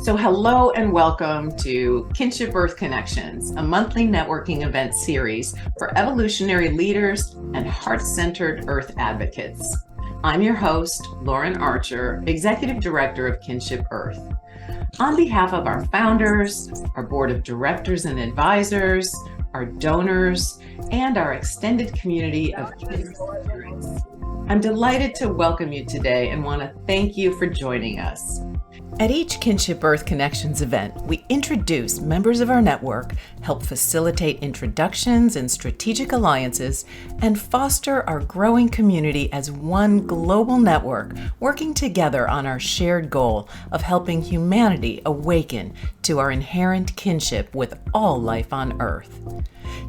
So hello and welcome to Kinship Earth Connections, a monthly networking event series for evolutionary leaders and heart-centered Earth advocates. I'm your host, Lauren Archer, Executive Director of Kinship Earth. On behalf of our founders, our board of directors and advisors, our donors, and our extended community of kindred spirits, I'm delighted to welcome you today and want to thank you for joining us. At each Kinship Earth Connections event, we introduce members of our network, help facilitate introductions and strategic alliances, and foster our growing community as one global network, working together on our shared goal of helping humanity awaken to our inherent kinship with all life on Earth.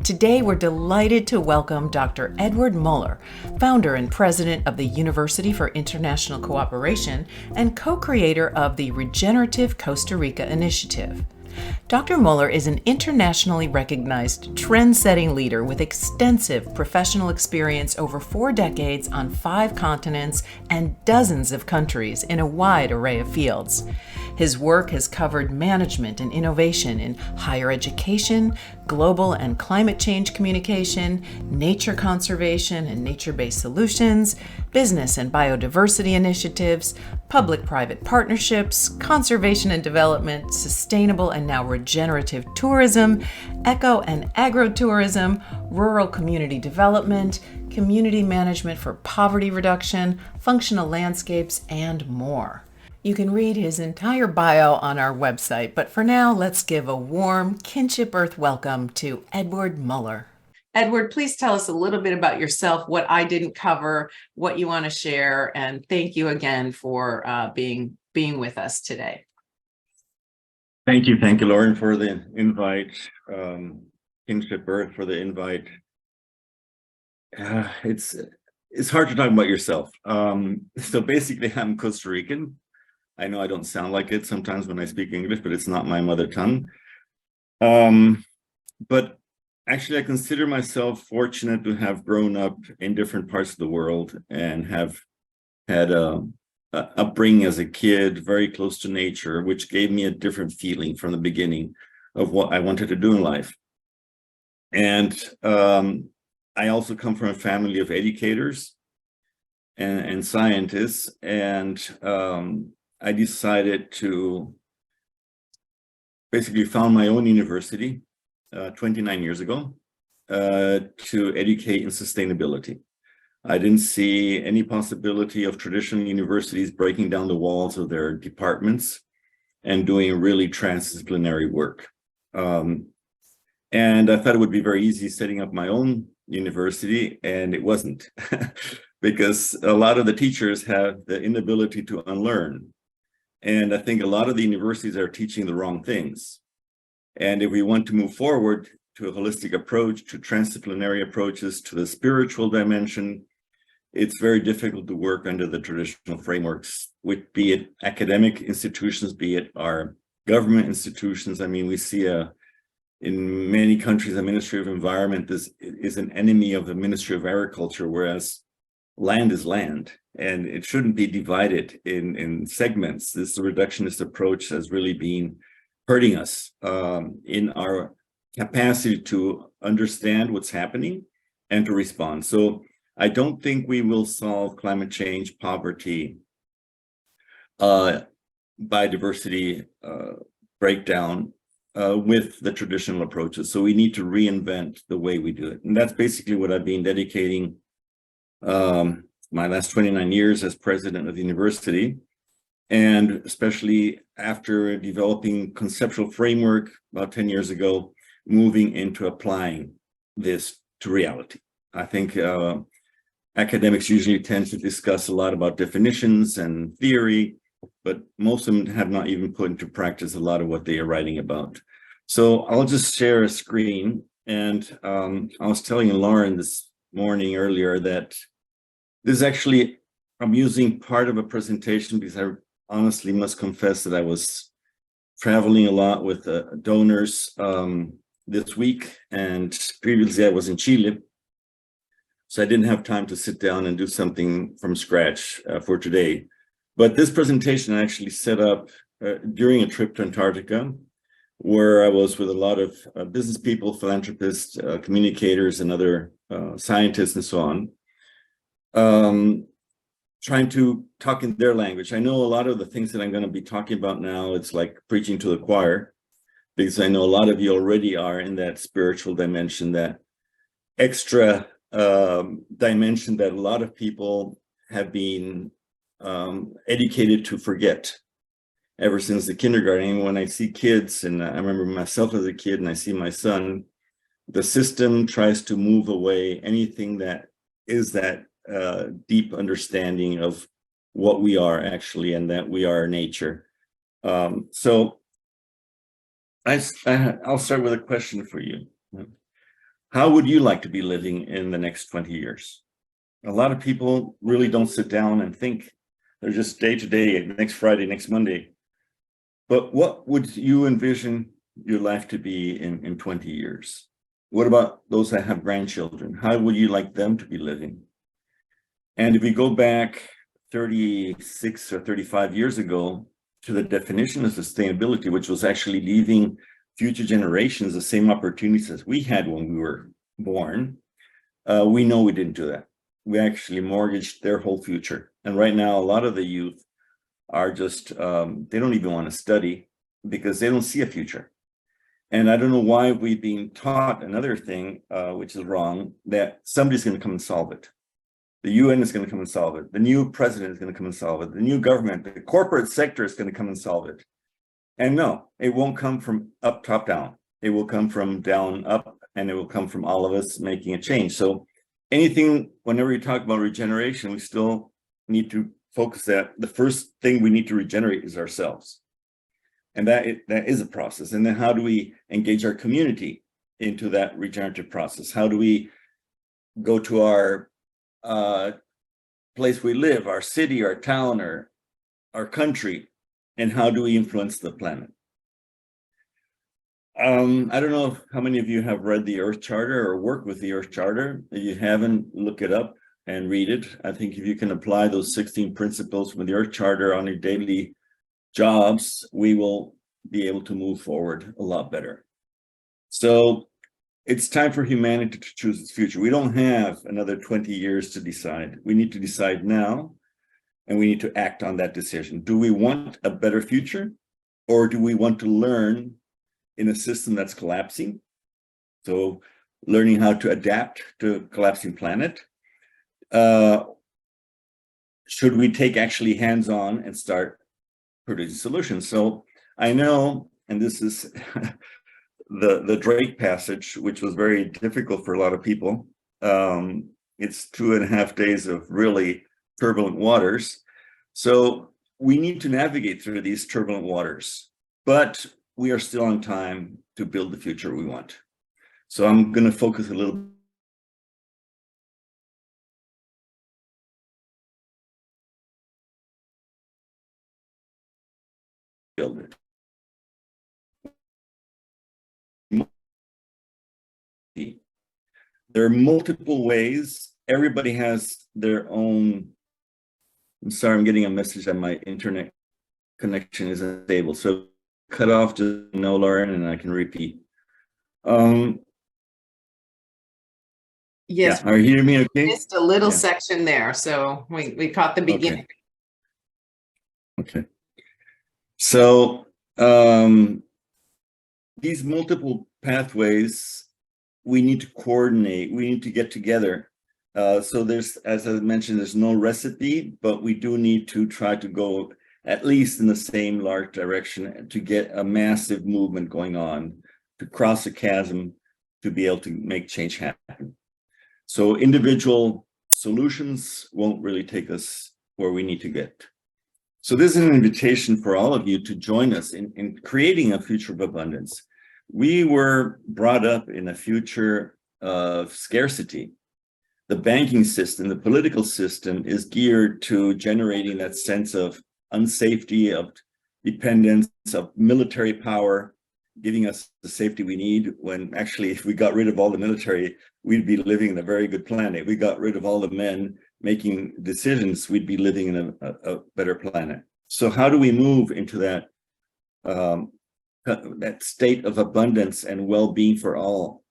Today, we're delighted to welcome Dr. Eduard Muller, founder and president of the University for International Cooperation and co-creator of the Regenerative Costa Rica initiative. Dr. Muller is an internationally recognized trend-setting leader with extensive professional experience over 4 decades on 5 continents and dozens of countries in a wide array of fields. His work has covered management and innovation in higher education, global and climate change communication, nature conservation and nature-based solutions, business and biodiversity initiatives, public-private partnerships, conservation and development, sustainable and now regenerative tourism, eco and agrotourism, rural community development, community management for poverty reduction, functional landscapes, and more. You can read his entire bio on our website, but for now, let's give a warm Kinship Earth welcome to Eduard Muller. Eduard, please tell us a little bit about yourself, what I didn't cover, what you want to share, and thank you again for being with us today. Thank you, Lauren, for the invite. Kinship Earth for the invite. It's hard to talk about yourself. So basically, I'm Costa Rican. I know I don't sound like it sometimes when I speak English, but it's not my mother tongue. But actually, I consider myself fortunate to have grown up in different parts of the world and have had a upbringing as a kid very close to nature, which gave me a different feeling from the beginning of what I wanted to do in life. And I also come from a family of educators and scientists, and I decided to basically found my own university 29 years ago to educate in sustainability. I didn't see any possibility of traditional universities breaking down the walls of their departments and doing really transdisciplinary work. And I thought it would be very easy setting up my own university, and it wasn't, because a lot of the teachers have the inability to unlearn. And I think a lot of the universities are teaching the wrong things. And if we want to move forward to a holistic approach, to transdisciplinary approaches, to the spiritual dimension, it's very difficult to work under the traditional frameworks, with be it academic institutions, be it our government institutions. I mean, we see in many countries, the Ministry of Environment is an enemy of the Ministry of Agriculture, whereas land is land, and it shouldn't be divided in segments. This reductionist approach has really been hurting us in our capacity to understand what's happening and to respond. So I don't think we will solve climate change, poverty, biodiversity breakdown with the traditional approaches. So we need to reinvent the way we do it. And that's basically what I've been dedicating my last 29 years as president of the university, and especially after developing conceptual framework about 10 years ago, moving into applying this to reality. I think academics usually tend to discuss a lot about definitions and theory, but most of them have not even put into practice a lot of what they are writing about. So I'll just share a screen. And I was telling Lauren this morning earlier that this is actually, I'm using part of a presentation because I honestly must confess that I was traveling a lot with donors this week, and previously I was in Chile. So I didn't have time to sit down and do something from scratch for today. But this presentation I actually set up during a trip to Antarctica, where I was with a lot of business people, philanthropists, communicators, and other scientists and so on, trying to talk in their language. I know a lot of the things that I'm going to be talking about now, it's like preaching to the choir, because I know a lot of you already are in that spiritual dimension, that extra dimension that a lot of people have been educated to forget ever since the kindergarten. And when I see kids, and I remember myself as a kid, and I see my son, the system tries to move away anything that is that deep understanding of what we are actually, and that we are nature. So I'll start with a question for you. How would you like to be living in the next 20 years? A lot of people really don't sit down and think. They're just day to day, next Friday, next Monday. But what would you envision your life to be in 20 years? What about those that have grandchildren? How would you like them to be living? And if we go back 36 or 35 years ago to the definition of sustainability, which was actually leaving future generations the same opportunities as we had when we were born, we know we didn't do that. We actually mortgaged their whole future. And right now, a lot of the youth are just, they don't even want to study because they don't see a future. And I don't know why we've been taught another thing, which is wrong, that somebody's going to come and solve it. The UN is going to come and solve it. The new president is going to come and solve it. The new government, the corporate sector is going to come and solve it. And no, it won't come from up, top, down. It will come from down, up, and it will come from all of us making a change. So anything, whenever you talk about regeneration, we still need to focus that the first thing we need to regenerate is ourselves. And that is a process. And then how do we engage our community into that regenerative process? How do we go to our place we live, our city, our town, or our country, and how do we influence the planet? I don't know how many of you have read the Earth Charter or work with the Earth Charter. If you haven't, look it up and read it. I think if you can apply those 16 principles from the Earth Charter on your daily jobs, we will be able to move forward a lot better. So it's time for humanity to choose its future. We don't have another 20 years to decide. We need to decide now, and we need to act on that decision. Do we want a better future, or do we want to learn in a system that's collapsing? So learning how to adapt to a collapsing planet. Should we take actually hands-on and start producing solutions? So I know, and this is the Drake passage, which was very difficult for a lot of people. It's 2.5 days of really turbulent waters. So we need to navigate through these turbulent waters, but we are still on time to build the future we want. So I'm going to focus a little build it. There are multiple ways. Everybody has their own. I'm sorry, I'm getting a message that my internet connection isn't stable. So cut off, just no, Lauren, and I can repeat. Yes, yeah, are you hearing me okay? Just a little section there, so we caught the beginning. Okay. So these multiple pathways, we need to coordinate, we need to get together. So there's, as I mentioned, there's no recipe, but we do need to try to go at least in the same large direction to get a massive movement going on, to cross a chasm, to be able to make change happen. So individual solutions won't really take us where we need to get. So this is an invitation for all of you to join us in creating a future of abundance. We were brought up in a future of scarcity. The banking system, the political system is geared to generating that sense of unsafety, of dependence, of military power, giving us the safety we need, when actually if we got rid of all the military, we'd be living in a very good planet. We got rid of all the men making decisions, we'd be living in a better planet. So how do we move into that that state of abundance and well-being for all,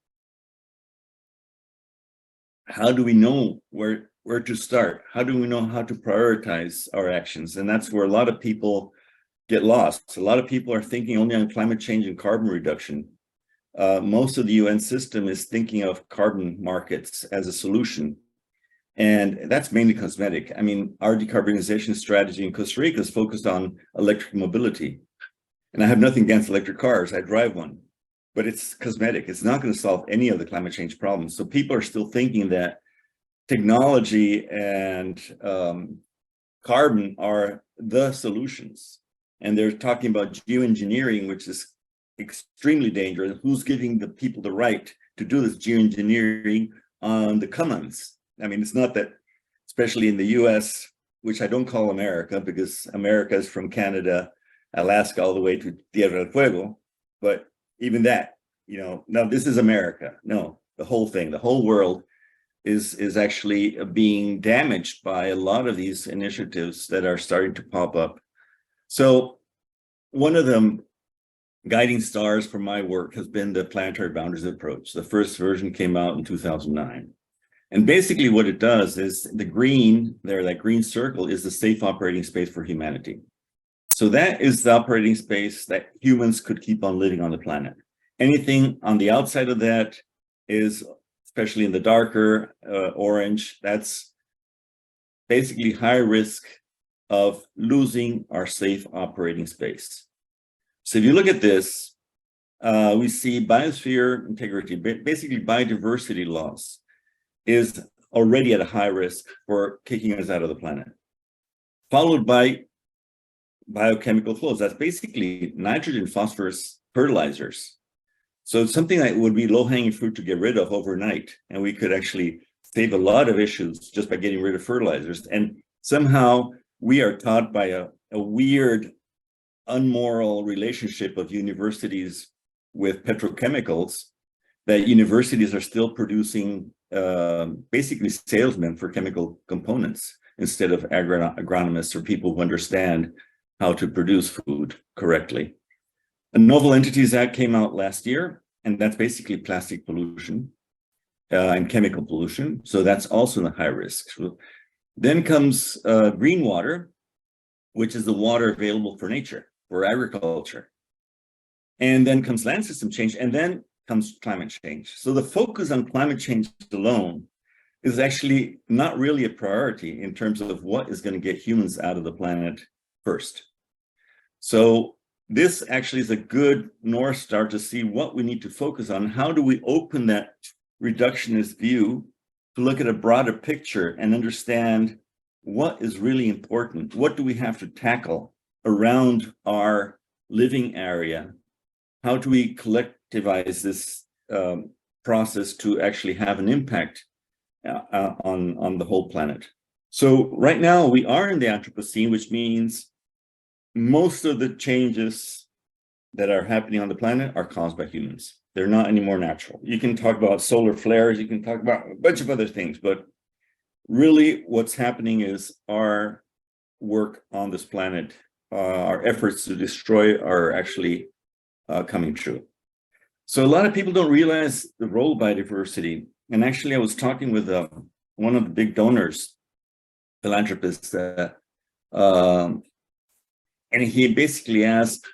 how do we know where to start? How do we know how to prioritize our actions? And that's where a lot of people get lost. A lot of people are thinking only on climate change and carbon reduction. Most of the UN system is thinking of carbon markets as a solution. And that's mainly cosmetic. I mean, our decarbonization strategy in Costa Rica is focused on electric mobility. And I have nothing against electric cars. I drive one, but it's cosmetic. It's not going to solve any of the climate change problems. So people are still thinking that technology and carbon are the solutions. And they're talking about geoengineering, which is extremely dangerous. Who's giving the people the right to do this geoengineering on the commons? I mean, it's not that, especially in the US, which I don't call America because America is from Canada, Alaska, all the way to Tierra del Fuego. But even that, now this is America. No, the whole thing, the whole world is actually being damaged by a lot of these initiatives that are starting to pop up. So one of the guiding stars for my work has been the planetary boundaries approach. The first version came out in 2009. And basically what it does is the green there, that green circle, is the safe operating space for humanity. So that is the operating space that humans could keep on living on the planet. Anything on the outside of that is, especially in the darker orange, that's basically high risk of losing our safe operating space. So if you look at this, we see biosphere integrity, basically biodiversity loss, is already at a high risk for kicking us out of the planet, followed by biochemical flows. That's basically nitrogen, phosphorus, fertilizers. So it's something that would be low-hanging fruit to get rid of overnight, and we could actually save a lot of issues just by getting rid of fertilizers. And somehow we are taught by a weird, unmoral relationship of universities with petrochemicals that universities are still producing basically salesmen for chemical components instead of agronomists or people who understand how to produce food correctly. A Novel Entities Act came out last year, and that's basically plastic pollution and chemical pollution. So that's also the high risk. So then comes green water, which is the water available for nature, for agriculture. And then comes land system change, and then comes climate change. So the focus on climate change alone is actually not really a priority in terms of what is going to get humans out of the planet first. So this actually is a good North Star to see what we need to focus on. How do we open that reductionist view to look at a broader picture and understand what is really important? What do we have to tackle around our living area? How do we collectivize this process to actually have an impact on the whole planet? So right now we are in the Anthropocene, which means most of the changes that are happening on the planet are caused by humans. They're not anymore natural. You can talk about solar flares, you can talk about a bunch of other things, but really what's happening is our work on this planet, our efforts to destroy are actually coming true. So a lot of people don't realize the role of biodiversity. And actually I was talking with one of the big donors, philanthropists, and he basically asked,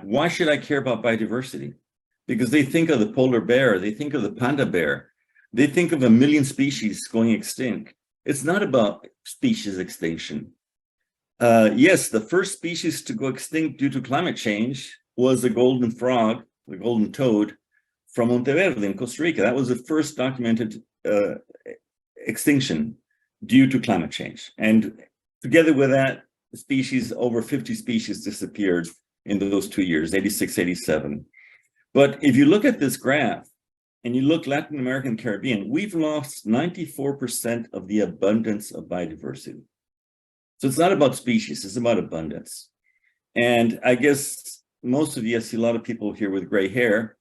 why should I care about biodiversity? Because they think of the polar bear, they think of the panda bear, they think of 1 million species going extinct. It's not about species extinction. Yes, the first species to go extinct due to climate change was the golden frog, the golden toad from Monteverde in Costa Rica. That was the first documented extinction due to climate change. And together with that, over 50 species disappeared in those 2 years, 86, 87. But if you look at this graph and you look Latin American, Caribbean, we've lost 94% of the abundance of biodiversity. So it's not about species, it's about abundance. And I guess most of you, I see a lot of people here with gray hair.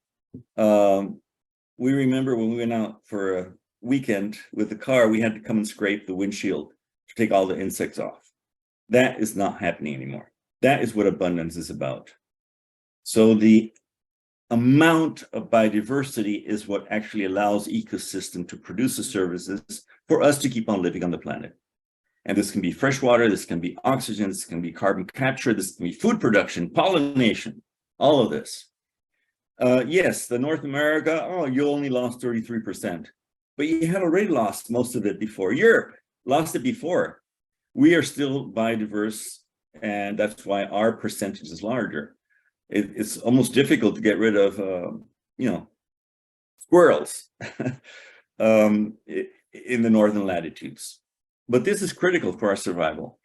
We remember when we went out for a weekend with the car, we had to come and scrape the windshield to take all the insects off. That is not happening anymore. That is what abundance is about. So the amount of biodiversity is what actually allows ecosystem to produce the services for us to keep on living on the planet. And this can be fresh water, this can be oxygen, this can be carbon capture, this can be food production, pollination, all of this. Yes, the North America, oh, you only lost 33%, but you had already lost most of it before. Europe lost it before. We are still biodiverse, and that's why our percentage is larger. It's almost difficult to get rid of, squirrels in the northern latitudes. But this is critical for our survival.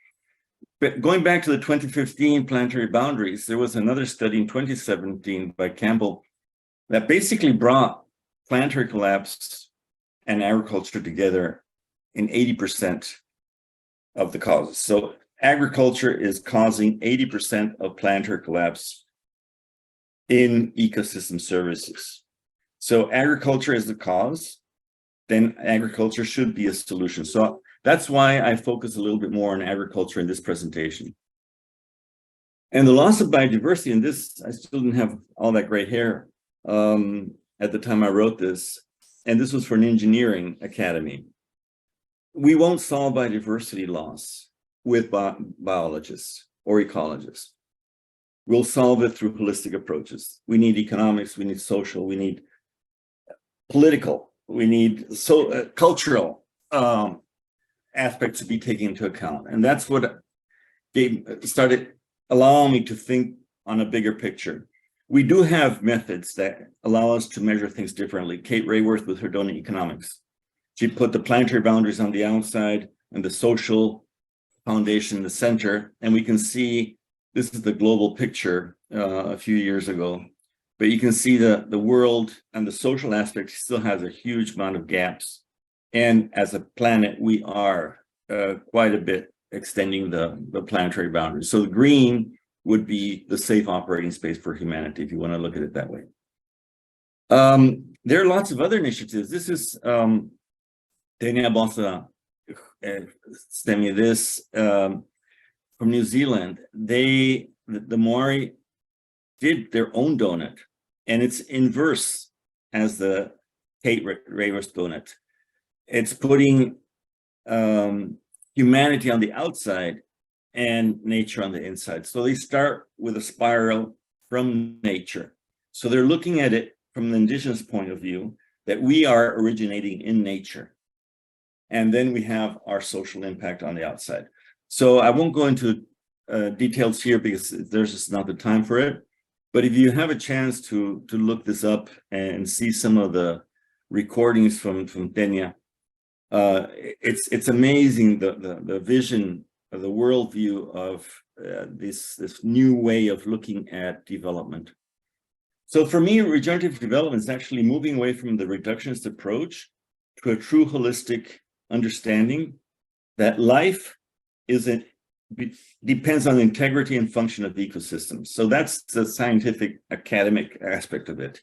But going back to the 2015 planetary boundaries, there was another study in 2017 by Campbell that basically brought planetary collapse and agriculture together in 80% of the causes. So agriculture is causing 80% of planetary collapse in ecosystem services. So agriculture is the cause, then agriculture should be a solution. So that's why I focus a little bit more on agriculture in this presentation. And the loss of biodiversity, and this, I still didn't have all that great hair at the time I wrote this, and this was for an engineering academy. We won't solve biodiversity loss with biologists or ecologists. We'll solve it through holistic approaches. We need economics, we need social, we need political, we need cultural aspects to be taken into account. And that's what started allowing me to think on a bigger picture. We do have methods that allow us to measure things differently. Kate Rayworth with her donut economics. She put the planetary boundaries on the outside and the social foundation in the center. And we can see, this is the global picture a few years ago, but you can see the world and the social aspect still has a huge amount of gaps. And as a planet, we are quite a bit extending the planetary boundaries. So the green would be the safe operating space for humanity, if you want to look at it that way. There are lots of other initiatives. This is Daniel Bossa sent me this from New Zealand. The Maori did their own donut, and it's inverse as the Kate Rayworth donut. It's putting humanity on the outside and nature on the inside. So they start with a spiral from nature. So they're looking at it from the indigenous point of view, that we are originating in nature. And then we have our social impact on the outside. So I won't go into details here because there's just not the time for it. But if you have a chance to look this up and see some of the recordings from Tenya, it's amazing the vision of the worldview of this new way of looking at development. So for me, regenerative development is actually moving away from the reductionist approach to a true holistic understanding that life depends on the integrity and function of ecosystems. So that's the scientific academic aspect of it.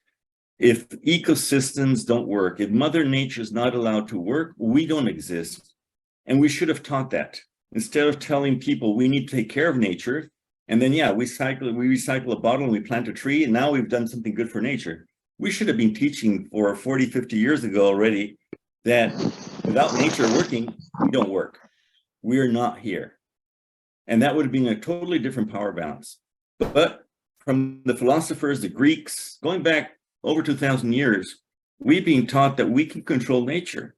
If ecosystems don't work, if Mother Nature is not allowed to work, we don't exist. And we should have taught that. Instead of telling people we need to take care of nature, and then, yeah, we recycle a bottle and we plant a tree, and now we've done something good for nature. We should have been teaching for 40, 50 years ago already that without nature working, we don't work. We're not here. And that would have been a totally different power balance. But from the philosophers, the Greeks, going back over 2,000 years, we've been taught that we can control nature.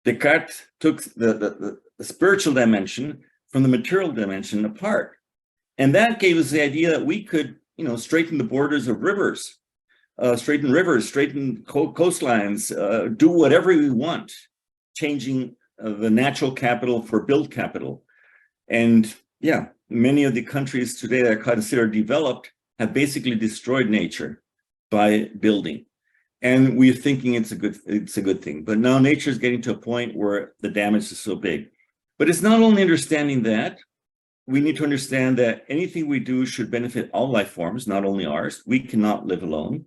Descartes took the spiritual dimension from the material dimension apart. And that gave us the idea that we could, straighten the borders of rivers, straighten coastlines, do whatever we want, changing the natural capital for built capital. And yeah, many of the countries today that are considered developed have basically destroyed nature by building. And we're thinking it's a good thing. But now nature is getting to a point where the damage is so big. But it's not only understanding that, we need to understand that anything we do should benefit all life forms, not only ours. We cannot live alone.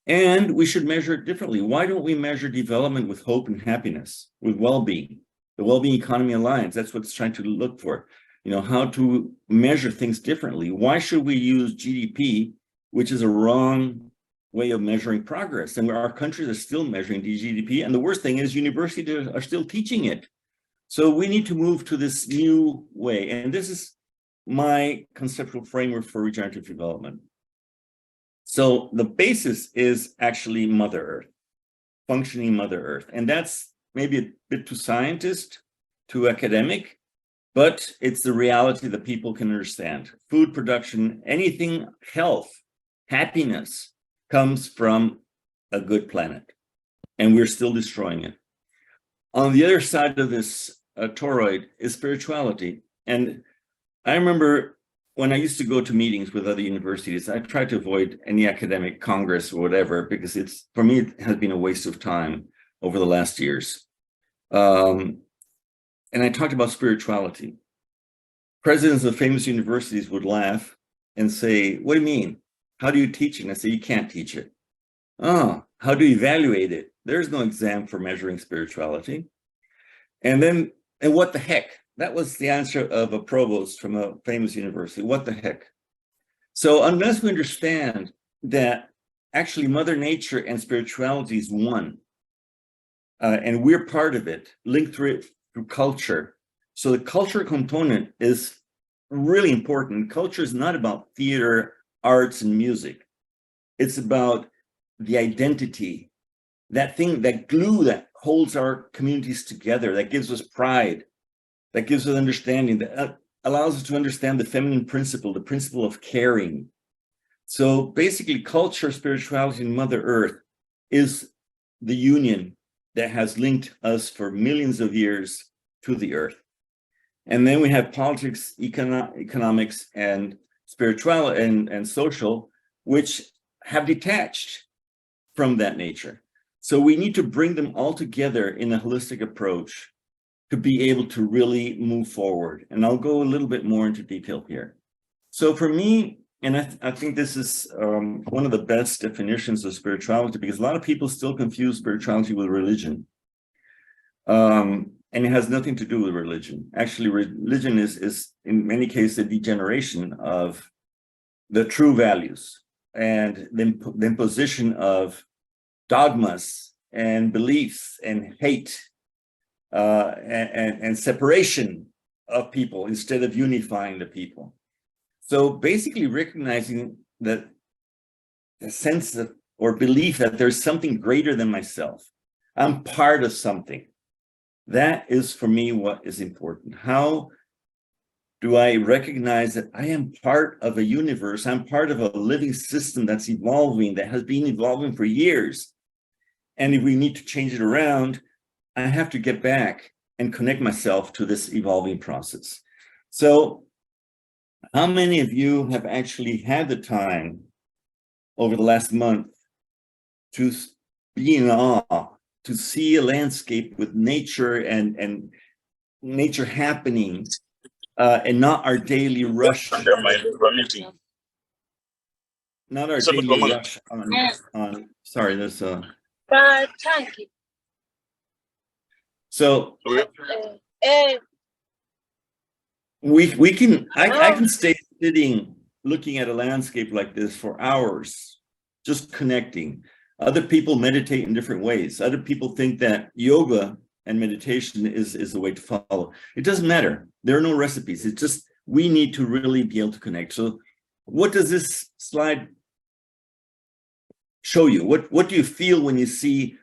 And we should measure it differently. Why don't we measure development with hope and happiness, with well-being? The Wellbeing Economy Alliance, that's what it's trying to look for. How to measure things differently. Why should we use GDP which is a wrong way of measuring progress. And our countries are still measuring GDP. And the worst thing is universities are still teaching it. So we need to move to this new way. And this is my conceptual framework for regenerative development. So the basis is actually Mother Earth, functioning Mother Earth. And that's maybe a bit too scientist, too academic, but it's the reality that people can understand. Food production, anything, health, happiness comes from a good planet, and we're still destroying it. On the other side of this toroid is spirituality. And I remember when I used to go to meetings with other universities, I tried to avoid any academic congress or whatever, because for me, it has been a waste of time over the last years. And I talked about spirituality. Presidents of famous universities would laugh and say, what do you mean? How do you teach it? And I say, you can't teach it. Oh, how do you evaluate it? There's no exam for measuring spirituality. And what the heck? That was the answer of a provost from a famous university. What the heck? So unless we understand that actually Mother Nature and spirituality is one, and we're part of it, linked through culture. So the culture component is really important. Culture is not about theater, arts, and music. It's about the identity, that thing, that glue that holds our communities together, that gives us pride, that gives us understanding, that allows us to understand the feminine principle, the principle of caring. So basically, culture, spirituality, and Mother Earth is the union that has linked us for millions of years to the earth. And then we have politics, economics, and spirituality and social, which have detached from that nature. So we need to bring them all together in a holistic approach to be able to really move forward. And I'll go a little bit more into detail here. So for me, and I think this is one of the best definitions of spirituality, because a lot of people still confuse spirituality with religion. And it has nothing to do with religion. Actually, religion is in many cases a degeneration of the true values and the imposition of dogmas and beliefs and hate and separation of people instead of unifying the people. So basically recognizing that a sense of or belief that there's something greater than myself. I'm part of something. That is for me what is important. How do I recognize that I am part of a universe? I'm part of a living system that's evolving, that has been evolving for years. And if we need to change it around, I have to get back and connect myself to this evolving process. So how many of you have actually had the time over the last month to be in awe, to see a landscape with nature and nature happening, and not our daily rush? Not our daily rush on sorry, there's a... So we can, I can stay sitting looking at a landscape like this for hours, just connecting. Other people meditate in different ways. Other people think that yoga and meditation is the way to follow. It doesn't matter. There are no recipes. It's just, we need to really be able to connect. So what does this slide show you? What do you feel when you see,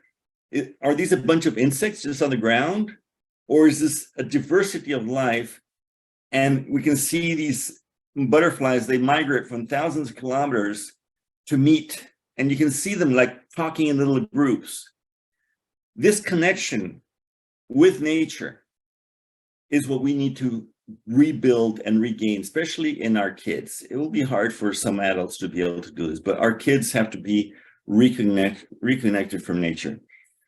are these a bunch of insects just on the ground? Or is this a diversity of life? And we can see these butterflies, they migrate from thousands of kilometers to meet, and you can see them like talking in little groups. This connection with nature is what we need to rebuild and regain, especially in our kids. It will be hard for some adults to be able to do this, but our kids have to be reconnected from nature.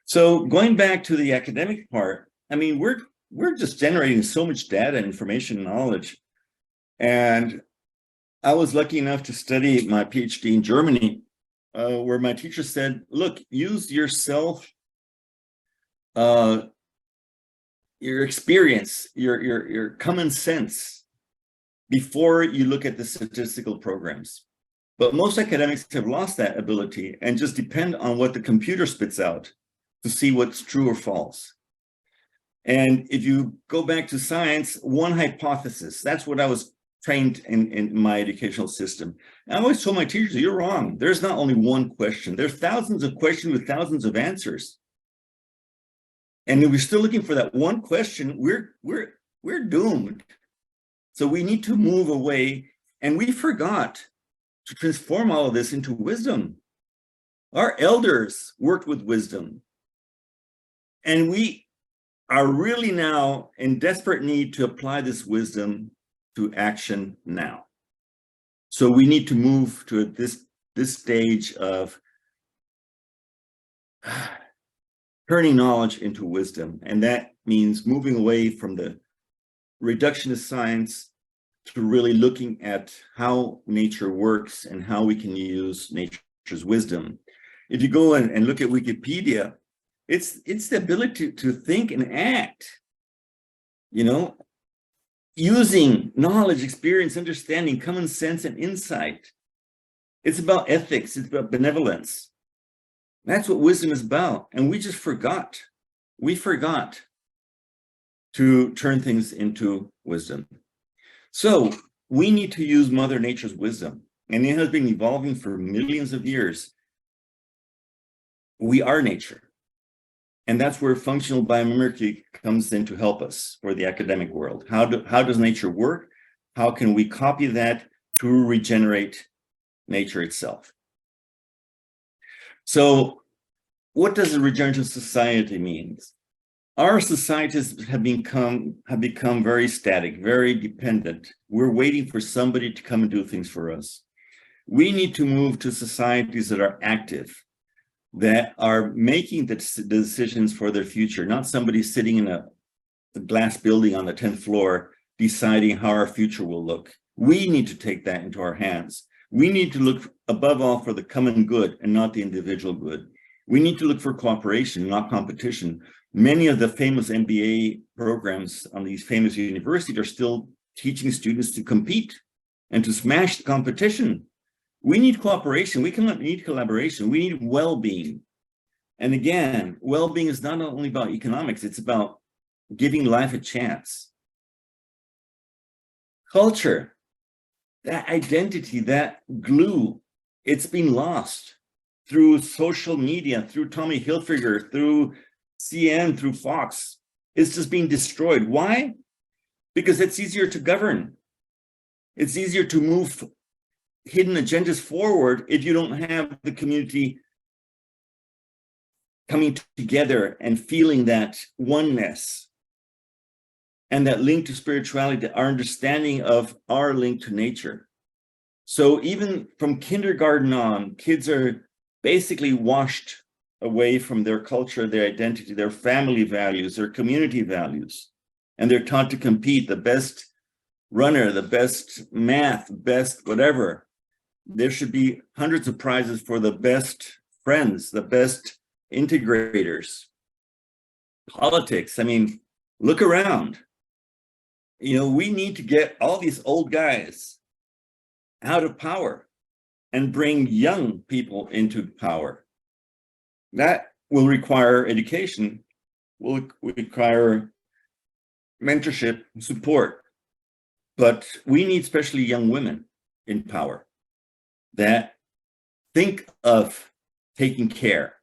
So going back to the academic part, I mean, we're just generating so much data, information, knowledge. And I was lucky enough to study my PhD in Germany, where my teacher said, look, use yourself, your experience, your common sense before you look at the statistical programs. But most academics have lost that ability and just depend on what the computer spits out to see what's true or false. And if you go back to science, one hypothesis, that's what I was trained in my educational system. And I always told my teachers, you're wrong. There's not only one question. There's thousands of questions with thousands of answers. And if we're still looking for that one question, we're doomed. So we need to move away, and we forgot to transform all of this into wisdom. Our elders worked with wisdom, and we are really now in desperate need to apply this wisdom to action now. So we need to move to this stage of turning knowledge into wisdom. And that means moving away from the reductionist science to really looking at how nature works and how we can use nature's wisdom. If you go and look at Wikipedia, it's the ability to think and act, using knowledge, experience, understanding, common sense, and insight. It's about ethics. It's about benevolence. That's what wisdom is about. And we just forgot. We forgot to turn things into wisdom. So we need to use Mother Nature's wisdom. And it has been evolving for millions of years. We are nature. And that's where functional biomimicry comes in to help us for the academic world. How does nature work? How can we copy that to regenerate nature itself? So what does a regenerative society mean? Our societies have become very static, very dependent. We're waiting for somebody to come and do things for us. We need to move to societies that are active, that are making the decisions for their future, not somebody sitting in a glass building on the 10th floor deciding how our future will look. We need to take that into our hands. We need to look above all for the common good and not the individual good. We need to look for cooperation, not competition. Many of the famous MBA programs on these famous universities are still teaching students to compete and to smash the competition. We need cooperation. We need collaboration. We need well-being. And again, well-being is not only about economics, it's about giving life a chance. Culture, that identity, that glue, it's been lost through social media, through Tommy Hilfiger, through CNN, through Fox. It's just being destroyed. Why? Because it's easier to govern. It's easier to move hidden agendas forward if you don't have the community coming together and feeling that oneness and that link to spirituality, our understanding of our link to nature. So even from kindergarten on, kids are basically washed away from their culture, their identity, their family values, their community values, and they're taught to compete. The best runner, the best math, best whatever. There should be hundreds of prizes for the best friends, the best integrators. Politics, I mean, look around. We need to get all these old guys out of power and bring young people into power. That will require education, will require mentorship, support. But we need especially young women in power that think of taking care,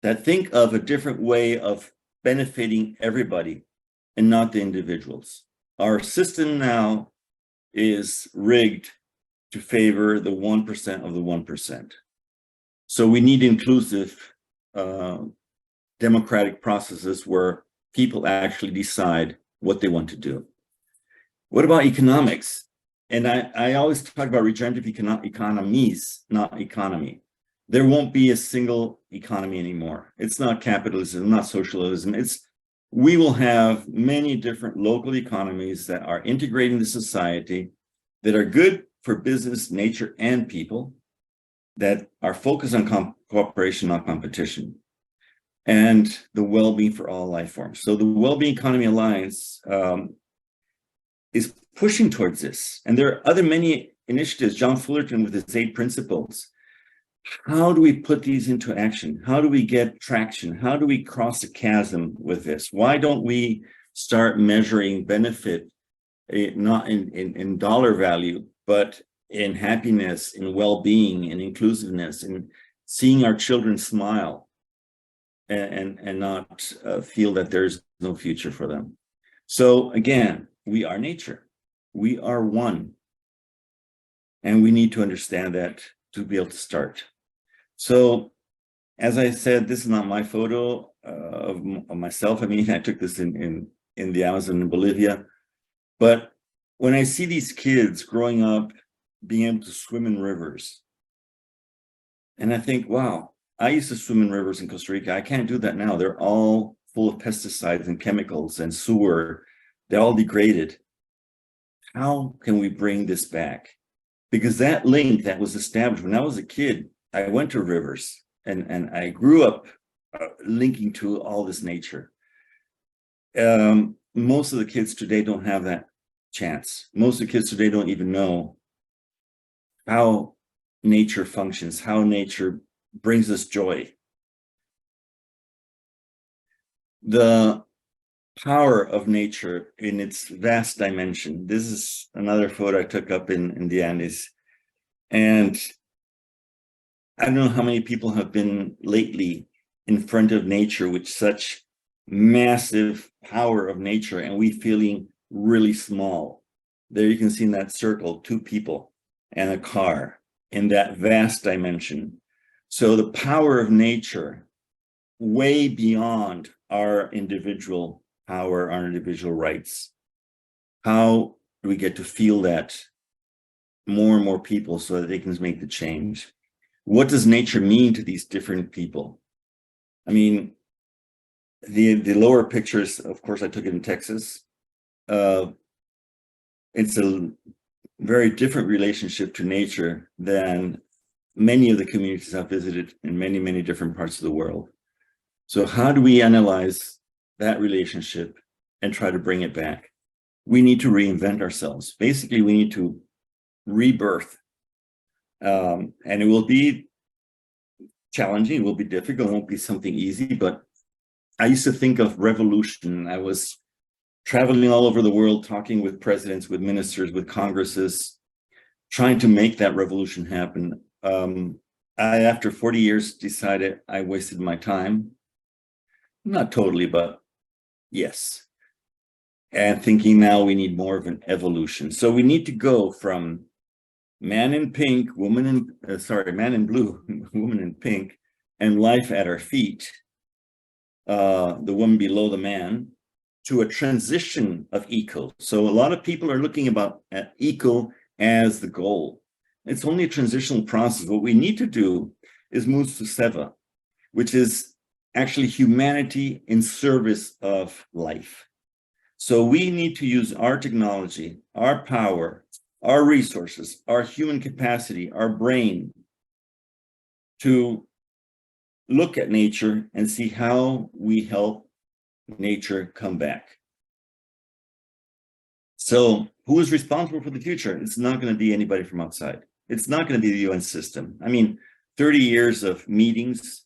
that think of a different way of benefiting everybody and not the individuals. Our system now is rigged to favor the 1% of the 1%. So we need inclusive democratic processes where people actually decide what they want to do. What about economics? And I always talk about regenerative economies, not economy. There won't be a single economy anymore. It's not capitalism, not socialism. We will have many different local economies that are integrating the society, that are good for business, nature, and people, that are focused on cooperation, not competition, and the well-being for all life forms. So the Wellbeing Economy Alliance is pushing towards this. And there are many initiatives, John Fullerton with his 8 principles, how do we put these into action? How do we get traction? How do we cross the chasm with this? Why don't we start measuring benefit, not in dollar value, but in happiness, in well-being, in inclusiveness, in seeing our children smile and not feel that there's no future for them? So again, we are nature. We are one. And we need to understand that to be able to start. So, as I said, this is not my photo of myself. I mean, I took this in the Amazon in Bolivia. But when I see these kids growing up, being able to swim in rivers, and I think, wow, I used to swim in rivers in Costa Rica. I can't do that now. They're all full of pesticides and chemicals and sewer. They're all degraded. How can we bring this back? Because that link that was established when I was a kid, I went to rivers and I grew up linking to all this nature. Most of the kids today don't have that chance. Most of the kids today don't even know how nature functions, how nature brings us joy. The power of nature in its vast dimension. This is another photo I took up in the Andes. And I don't know how many people have been lately in front of nature with such massive power of nature, and we feeling really small. There you can see in that circle, 2 people and a car in that vast dimension. So the power of nature, way beyond our individual power, our individual rights. How do we get to feel that more and more people so that they can make the change? What does nature mean to these different people? I mean, the lower pictures, of course, I took it in Texas. It's a very different relationship to nature than many of the communities I've visited in many, many different parts of the world. So how do we analyze that relationship and try to bring it back? We need to reinvent ourselves. Basically, we need to rebirth. And it will be challenging, it will be difficult, it won't be something easy, but I used to think of revolution. I was traveling all over the world, talking with presidents, with ministers, with congresses, trying to make that revolution happen. After 40 years, decided I wasted my time. Not totally, but yes. And thinking now we need more of an evolution. So we need to go from man in pink, man in blue, woman in pink, and life at our feet, the woman below the man, to a transition of eco. So a lot of people are looking at eco as the goal. It's only a transitional process. What we need to do is move to seva, which is actually humanity in service of life. So we need to use our technology, our power, our resources, our human capacity, our brain, to look at nature and see how we help nature come back. So who is responsible for the future? It's not going to be anybody from outside. It's not going to be the UN system. I mean, 30 years of meetings,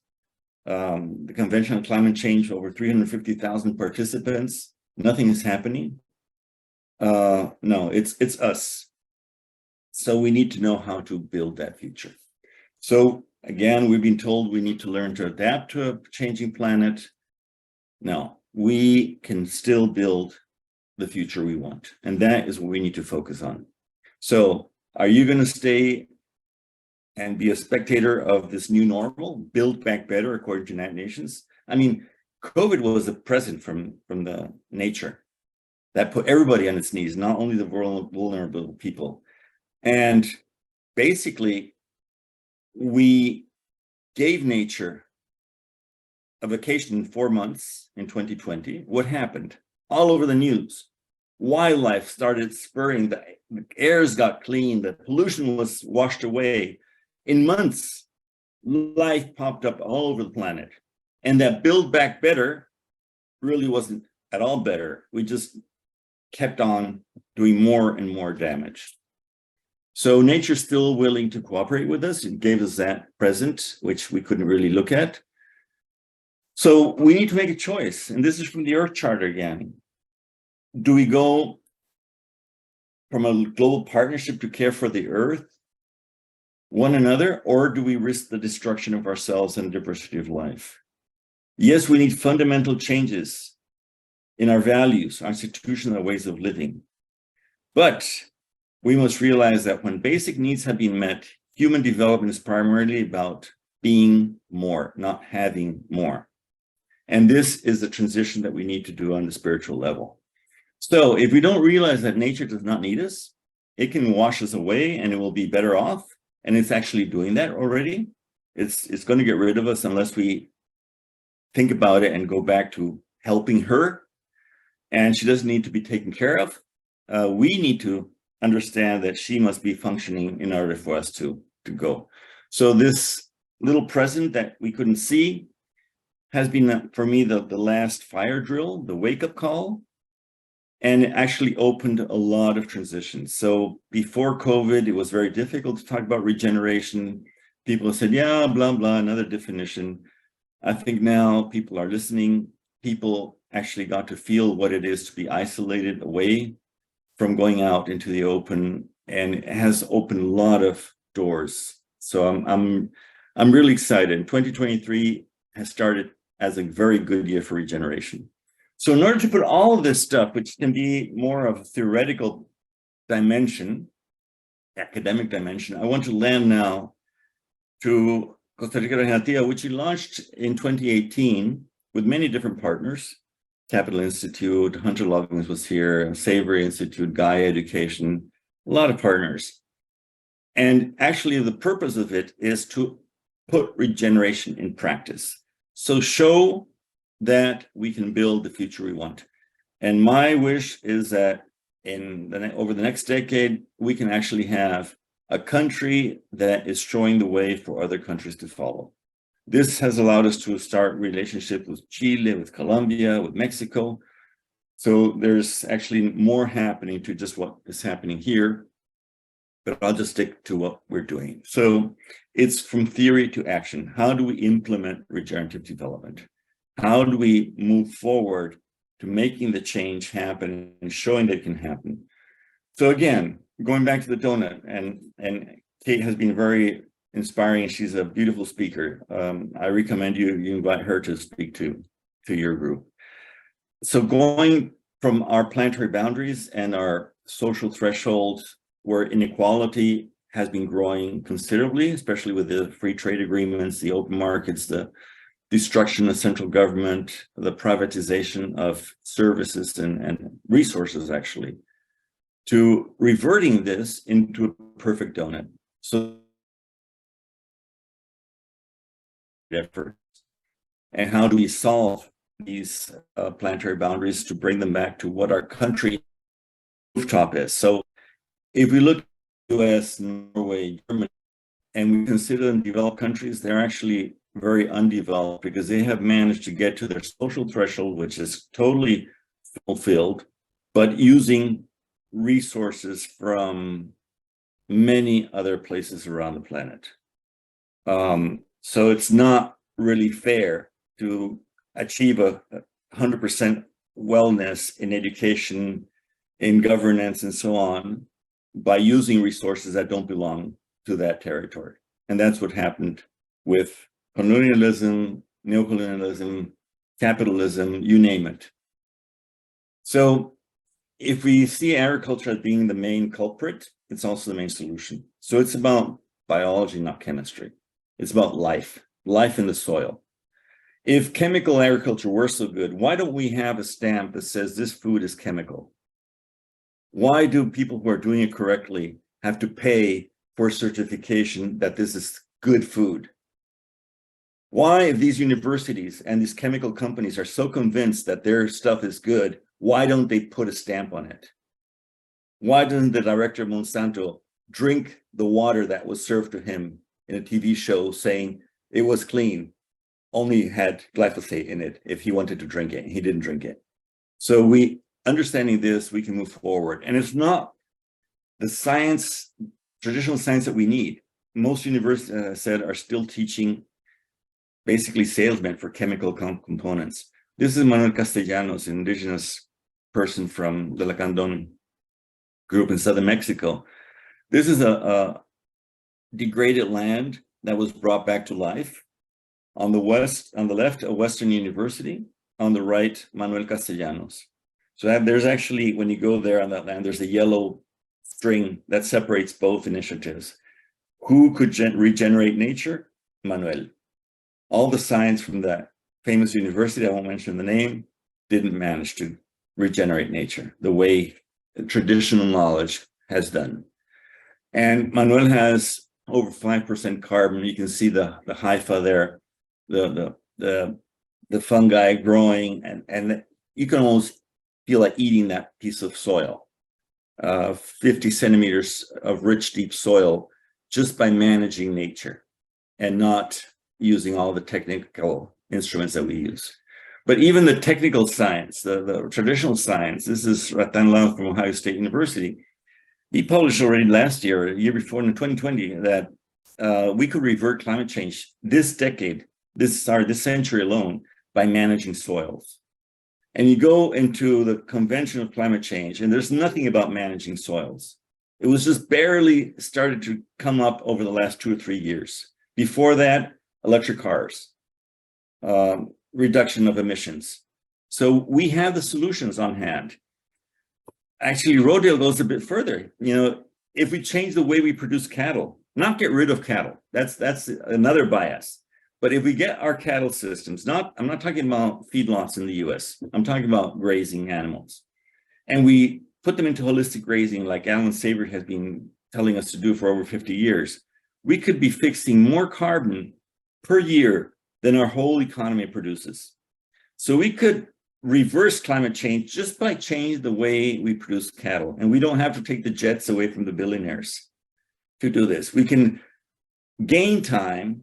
the Convention on Climate Change, over 350,000 participants, nothing is happening. No, it's us. So we need to know how to build that future. So again, we've been told we need to learn to adapt to a changing planet. No, we can still build the future we want. And that is what we need to focus on. So are you going to stay and be a spectator of this new normal, build back better according to United Nations? I mean, COVID was a present from the nature that put everybody on its knees, not only the vulnerable people. And basically, we gave nature a vacation in 4 months in 2020. What happened? All over the news. Wildlife started spurring, the airs got clean, the pollution was washed away. In months, life popped up all over the planet. And that build back better really wasn't at all better. We just kept on doing more and more damage. So nature's still willing to cooperate with us. It gave us that present, which we couldn't really look at. So we need to make a choice. And this is from the Earth Charter again. Do we go from a global partnership to care for the Earth, one another, or do we risk the destruction of ourselves and diversity of life? Yes, we need fundamental changes in our values, our institutions, our ways of living. But we must realize that when basic needs have been met, human development is primarily about being more, not having more. And this is the transition that we need to do on the spiritual level. So if we don't realize that nature does not need us, it can wash us away and it will be better off. And it's actually doing that already. It's going to get rid of us unless we think about it and go back to helping her. And she doesn't need to be taken care of. We need to understand that she must be functioning in order for us to go. So this little present that we couldn't see has been, for me, the last fire drill, the wake-up call, and it actually opened a lot of transitions. So before COVID, it was very difficult to talk about regeneration. People said, yeah, blah, blah, another definition. I think now people are listening. People actually got to feel what it is to be isolated away from going out into the open, and it has opened a lot of doors. So I'm really excited. 2023 has started as a very good year for regeneration. So in order to put all of this stuff, which can be more of a theoretical dimension, academic dimension, I want to land now to Costa Rica Regenerative, which we launched in 2018 with many different partners. Capital Institute, Hunter Loggins was here, Savory Institute, Gaia Education, a lot of partners. And actually the purpose of it is to put regeneration in practice. So show that we can build the future we want. And my wish is that over the next decade, we can actually have a country that is showing the way for other countries to follow. This has allowed us to start relationships with Chile, with Colombia, with Mexico. So there's actually more happening to just what is happening here, but I'll just stick to what we're doing. So it's from theory to action. How do we implement regenerative development? How do we move forward to making the change happen and showing that it can happen? So again, going back to the donut, and Kate has been very inspiring. She's a beautiful speaker. I recommend you invite her to speak to your group. So going from our planetary boundaries and our social thresholds where inequality has been growing considerably, especially with the free trade agreements, the open markets, the destruction of central government, the privatization of services and resources, actually, to reverting this into a perfect donut. So efforts. And how do we solve these planetary boundaries to bring them back to what our country rooftop is? So if we look at the US, Norway, Germany, and we consider them developed countries, they're actually very undeveloped because they have managed to get to their social threshold, which is totally fulfilled, but using resources from many other places around the planet. So it's not really fair to achieve a 100% wellness in education, in governance, and so on by using resources that don't belong to that territory. And that's what happened with colonialism, neocolonialism, capitalism, you name it. So if we see agriculture as being the main culprit, it's also the main solution. So it's about biology, not chemistry. It's about life in the soil. If chemical agriculture were so good, why don't we have a stamp that says this food is chemical? Why do people who are doing it correctly have to pay for certification that this is good food? Why, if these universities and these chemical companies are so convinced that their stuff is good, why don't they put a stamp on it? Why doesn't the director of Monsanto drink the water that was served to him in a TV show saying it was clean, only had glyphosate in it if he wanted to drink it? He didn't drink it. So understanding this, we can move forward. And it's not, the science traditional science that we need. Most universities, as I said, are still teaching basically salesmen for chemical components. This is Manuel Castellanos, an indigenous person from the Lacandon group in southern Mexico. This is a degraded land that was brought back to life. On the left, a Western university. On the right, Manuel Castellanos. So there's actually, when you go there on that land, there's a yellow string that separates both initiatives. Who could regenerate nature? Manuel. All the science from that famous university, I won't mention the name, didn't manage to regenerate nature the way traditional knowledge has done. And Manuel has over 5% carbon. You can see the hypha there, the fungi growing, and you can almost feel like eating that piece of soil. 50 centimeters of rich, deep soil just by managing nature and not using all the technical instruments that we use. But even the technical science, the traditional science, this is Ratan Lau from Ohio State University. He published already last year, a year before in 2020, that we could revert climate change this decade, this century alone, by managing soils. And you go into the convention of climate change, and there's nothing about managing soils. It was just barely started to come up over the last 2 or 3 years. Before that, electric cars, reduction of emissions. So we have the solutions on hand. Actually, Rodale goes a bit further. If we change the way we produce cattle, not get rid of cattle, that's another bias. But if we get our cattle systems, I'm not talking about feedlots in the US, I'm talking about grazing animals. And we put them into holistic grazing like Alan Savory has been telling us to do for over 50 years, we could be fixing more carbon per year than our whole economy produces. So we could reverse climate change just by changing the way we produce cattle. And we don't have to take the jets away from the billionaires to do this. We can gain time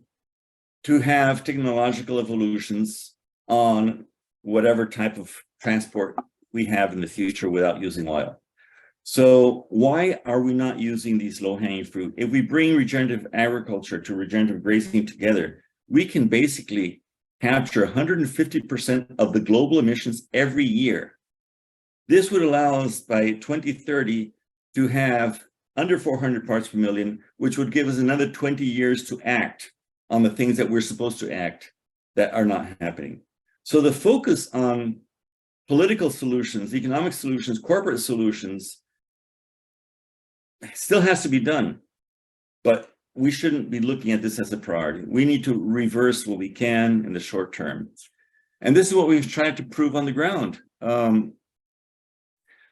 to have technological evolutions on whatever type of transport we have in the future without using oil. So why are we not using these low-hanging fruit? If we bring regenerative agriculture to regenerative grazing together, we can basically capture 150% of the global emissions every year. This would allow us by 2030 to have under 400 parts per million, which would give us another 20 years to act on the things that we're supposed to act that are not happening. So the focus on political solutions, economic solutions, corporate solutions still has to be done, but we shouldn't be looking at this as a priority. We need to reverse what we can in the short term. And this is what we've tried to prove on the ground.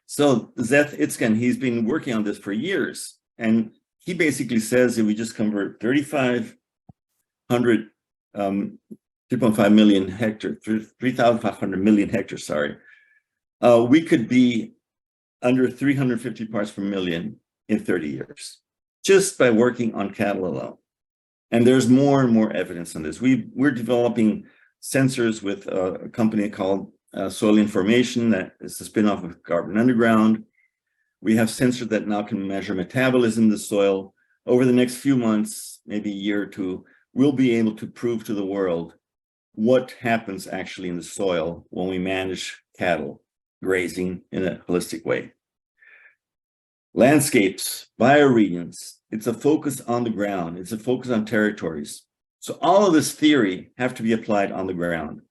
So Zeth Itzkan, he's been working on this for years. And he basically says if we just convert 3.5 million hectares, 3,500 million hectares, we could be under 350 parts per million in 30 years, just by working on cattle alone. And there's more and more evidence on this. We're developing sensors with a company called Soil Information that is a spin-off of Carbon Underground. We have sensors that now can measure metabolism in the soil. Over the next few months, maybe a year or two, we'll be able to prove to the world what happens actually in the soil when we manage cattle grazing in a holistic way. Landscapes, bioregions, it's a focus on the ground. It's a focus on territories. So all of this theory have to be applied on the ground,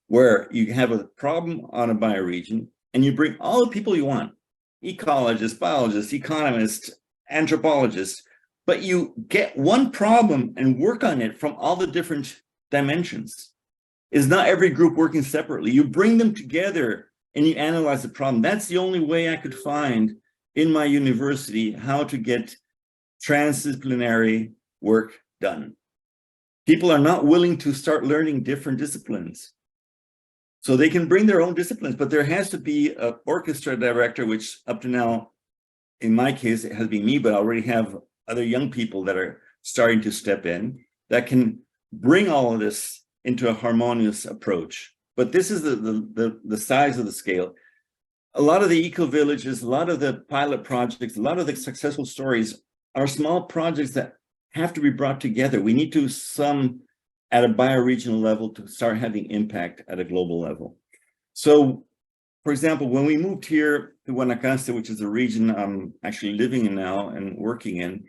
where you have a problem on a bioregion and you bring all the people you want, ecologists, biologists, economists, anthropologists, but you get one problem and work on it from all the different dimensions. It's not every group working separately. You bring them together and you analyze the problem. That's the only way I could find in my university how to get transdisciplinary work done. People are not willing to start learning different disciplines. So they can bring their own disciplines, but there has to be an orchestra director, which up to now, in my case, it has been me, but I already have other young people that are starting to step in that can bring all of this into a harmonious approach. But this is the size of the scale. A lot of the eco-villages, a lot of the pilot projects, a lot of the successful stories are small projects that have to be brought together. We need to some at a bioregional level to start having impact at a global level. So, for example, when we moved here to Guanacaste, which is the region I'm actually living in now and working in,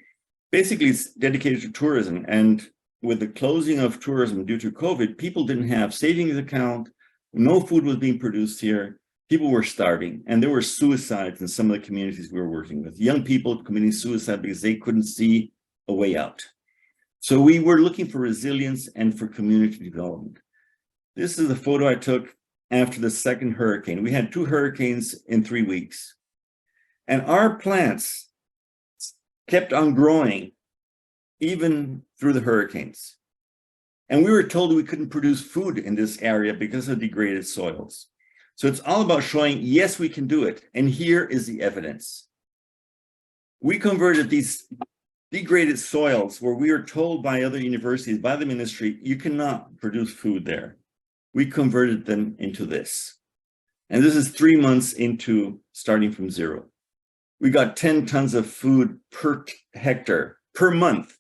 basically it's dedicated to tourism. And with the closing of tourism due to COVID, people didn't have savings account, no food was being produced here, people were starving, and there were suicides in some of the communities we were working with. Young people committing suicide because they couldn't see a way out. So we were looking for resilience and for community development. This is a photo I took after the second hurricane. We had 2 hurricanes in 3 weeks. And our plants kept on growing even through the hurricanes. And we were told we couldn't produce food in this area because of degraded soils. So it's all about showing, yes, we can do it. And here is the evidence. We converted these degraded soils where we were told by other universities, by the ministry, you cannot produce food there. We converted them into this. And this is 3 months into starting from zero. We got 10 tons of food per hectare per month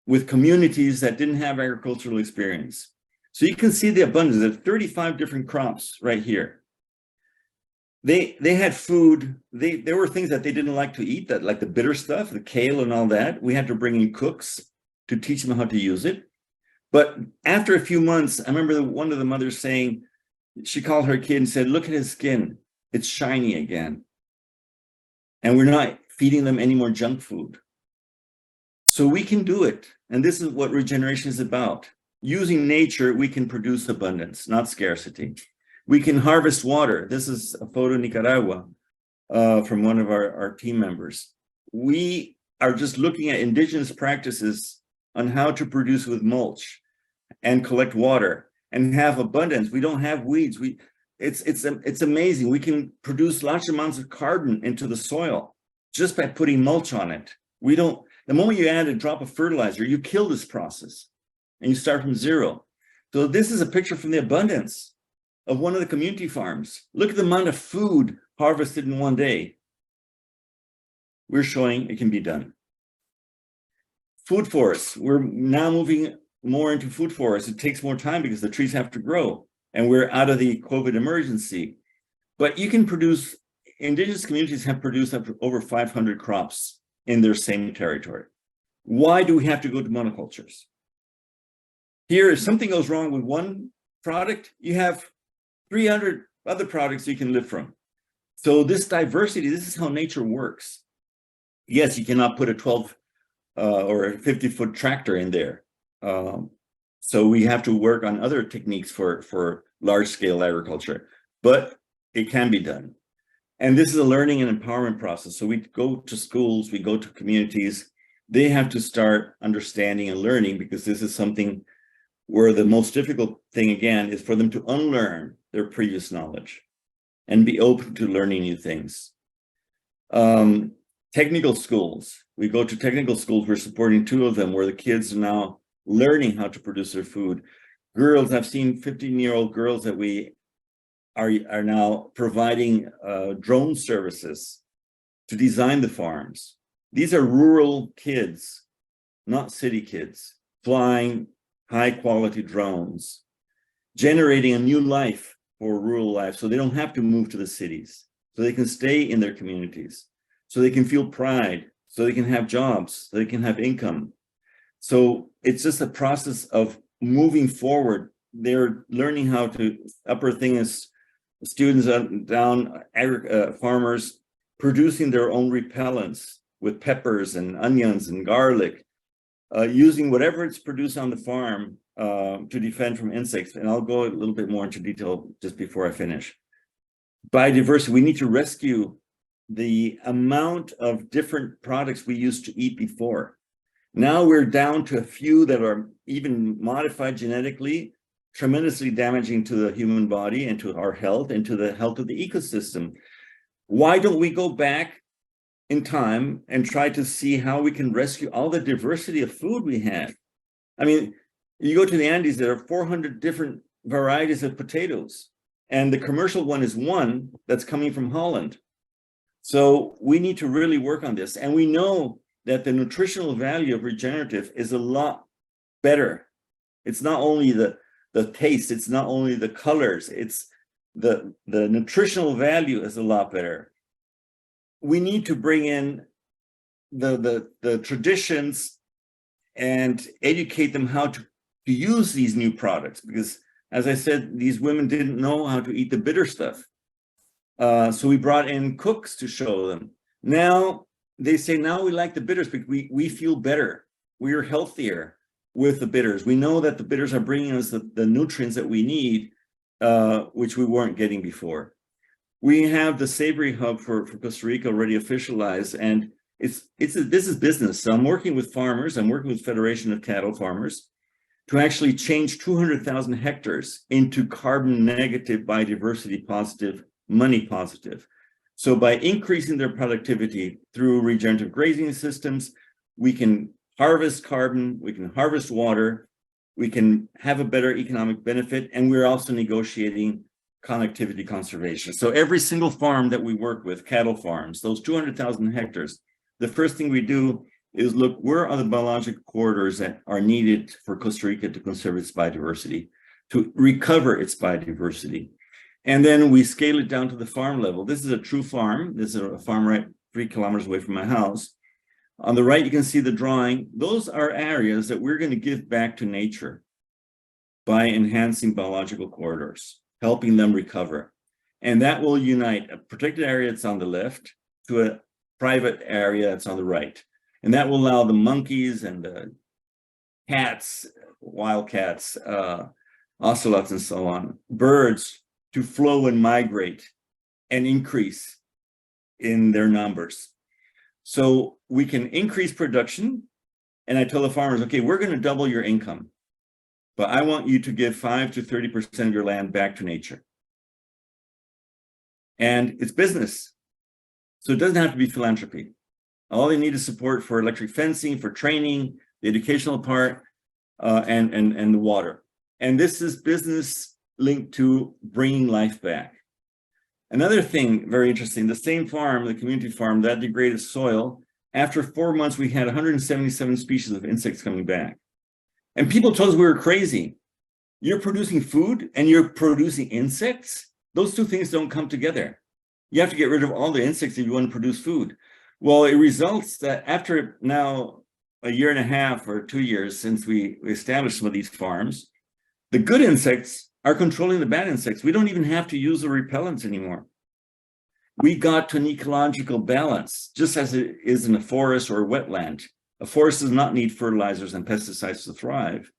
with communities that didn't have agricultural experience. So you can see the abundance of 35 different crops right here. They had food. There were things that they didn't like to eat, that like the bitter stuff, the kale and all that. We had to bring in cooks to teach them how to use it. But after a few months, I remember one of the mothers saying, she called her kid and said, look at his skin. It's shiny again. And we're not feeding them any more junk food. So we can do it. And this is what regeneration is about. Using nature, we can produce abundance, not scarcity. We can harvest water. This is a photo in Nicaragua from one of our team members. We are just looking at indigenous practices on how to produce with mulch and collect water and have abundance. We don't have weeds. It's amazing. We can produce large amounts of carbon into the soil just by putting mulch on it. The moment you add a drop of fertilizer, you kill this process and you start from zero. So this is a picture from the abundance of one of the community farms. Look at the amount of food harvested in one day. We're showing it can be done. Food forests. We're now moving more into food forests. It takes more time because the trees have to grow and we're out of the COVID emergency. But you can produce, indigenous communities have produced up to over 500 crops in their same territory. Why do we have to go to monocultures? Here, if something goes wrong with one product, you have 300 other products you can live from. So this diversity, this is how nature works. Yes, you cannot put a 12 or a 50-foot tractor in there. So we have to work on other techniques for large-scale agriculture, but it can be done. And this is a learning and empowerment process. So we go to schools, we go to communities. They have to start understanding and learning, because this is something where the most difficult thing, again, is for them to unlearn their previous knowledge and be open to learning new things. Technical schools. We go to technical schools. We're supporting 2 of them where the kids are now learning how to produce their food. Girls, I've seen 15-year-old girls that we are now providing drone services to design the farms. These are rural kids, not city kids, flying high-quality drones, generating a new life for rural life so they don't have to move to the cities, so they can stay in their communities, so they can feel pride, so they can have jobs, so they can have income. So it's just a process of moving forward. They're learning how to, upper thing is students down, farmers producing their own repellents with peppers and onions and garlic, using whatever it's produced on the farm to defend from insects. And I'll go a little bit more into detail just before I finish. Biodiversity, we need to rescue the amount of different products we used to eat before. Now we're down to a few that are even modified genetically, tremendously damaging to the human body and to our health and to the health of the ecosystem. Why don't we go back in time and try to see how we can rescue all the diversity of food we have? I mean, you go to the Andes, there are 400 different varieties of potatoes, and the commercial one is one that's coming from Holland. So we need to really work on this. And we know that the nutritional value of regenerative is a lot better. It's not only the taste, it's not only the colors, it's the nutritional value is a lot better. We need to bring in the traditions and educate them how to use these new products, because as I said, these women didn't know how to eat the bitter stuff. So we brought in cooks to show them. Now they say, now we like the bitters because we feel better. We are healthier with the bitters. We know that the bitters are bringing us the nutrients that we need, which we weren't getting before. We have the Savory Hub for Costa Rica already officialized, and this is business. So I'm working with farmers. I'm working with Federation of Cattle Farmers to actually change 200,000 hectares into carbon negative, biodiversity positive, money positive. So by increasing their productivity through regenerative grazing systems, we can harvest carbon, we can harvest water, we can have a better economic benefit, and we're also negotiating connectivity conservation. So every single farm that we work with, cattle farms, those 200,000 hectares, the first thing we do is look, where are the biological corridors that are needed for Costa Rica to conserve its biodiversity, to recover its biodiversity. And then we scale it down to the farm level. This is a true farm. This is a farm right 3 kilometers away from my house. On the right, you can see the drawing. Those are areas that we're going to give back to nature by enhancing biological corridors, helping them recover. And that will unite a protected area that's on the left to a private area that's on the right. And that will allow the monkeys and the cats, wild cats, ocelots and so on, birds to flow and migrate and increase in their numbers. So we can increase production. And I tell the farmers, okay, we're going to double your income, but I want you to give 5 to 30% of your land back to nature. And it's business. So it doesn't have to be philanthropy. All they need is support for electric fencing, for training, the educational part, and the water. And this is business linked to bringing life back. Another thing very interesting, the same farm, the community farm, that degraded soil, after 4 months, we had 177 species of insects coming back. And people told us we were crazy. You're producing food and you're producing insects? Those two things don't come together. You have to get rid of all the insects if you want to produce food. Well, it results that after now a year and a half or 2 years since we established some of these farms, the good insects are controlling the bad insects. We don't even have to use the repellents anymore. We got to an ecological balance, just as it is in a forest or a wetland. A forest does not need fertilizers and pesticides to thrive.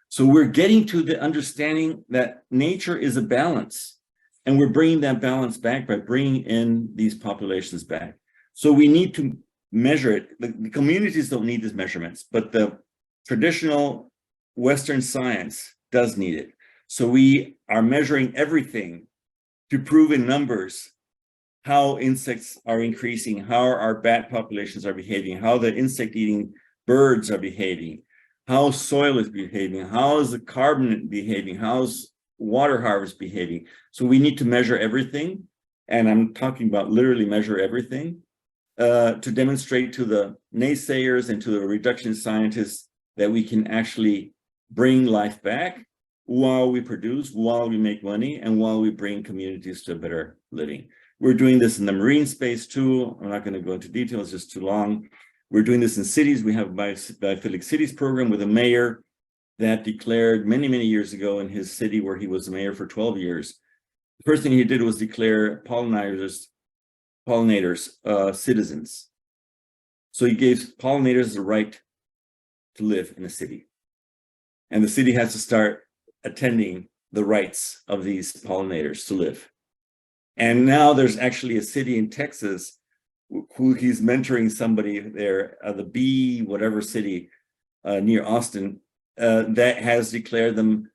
So we're getting to the understanding that nature is a balance, and we're bringing that balance back by bringing in these populations back. So we need to measure it. The communities don't need these measurements, but the traditional Western science does need it. So we are measuring everything to prove in numbers how insects are increasing, how our bat populations are behaving, how the insect-eating birds are behaving, how soil is behaving, how is the carbon behaving, how's water harvest behaving. So we need to measure everything, and I'm talking about literally measure everything, to demonstrate to the naysayers and to the reduction scientists that we can actually bring life back while we produce, while we make money, and while we bring communities to a better living. We're doing this in the marine space too. I'm not going to go into details, it's just too long. We're doing this in cities. We have a biophilic cities program with a mayor that declared many, many years ago in his city where he was the mayor for 12 years. The first thing he did was declare pollinators citizens. So he gave pollinators the right to live in a city. And the city has to start attending the rights of these pollinators to live. And now there's actually a city in Texas who he's mentoring somebody there, the bee, whatever city near Austin, that has declared them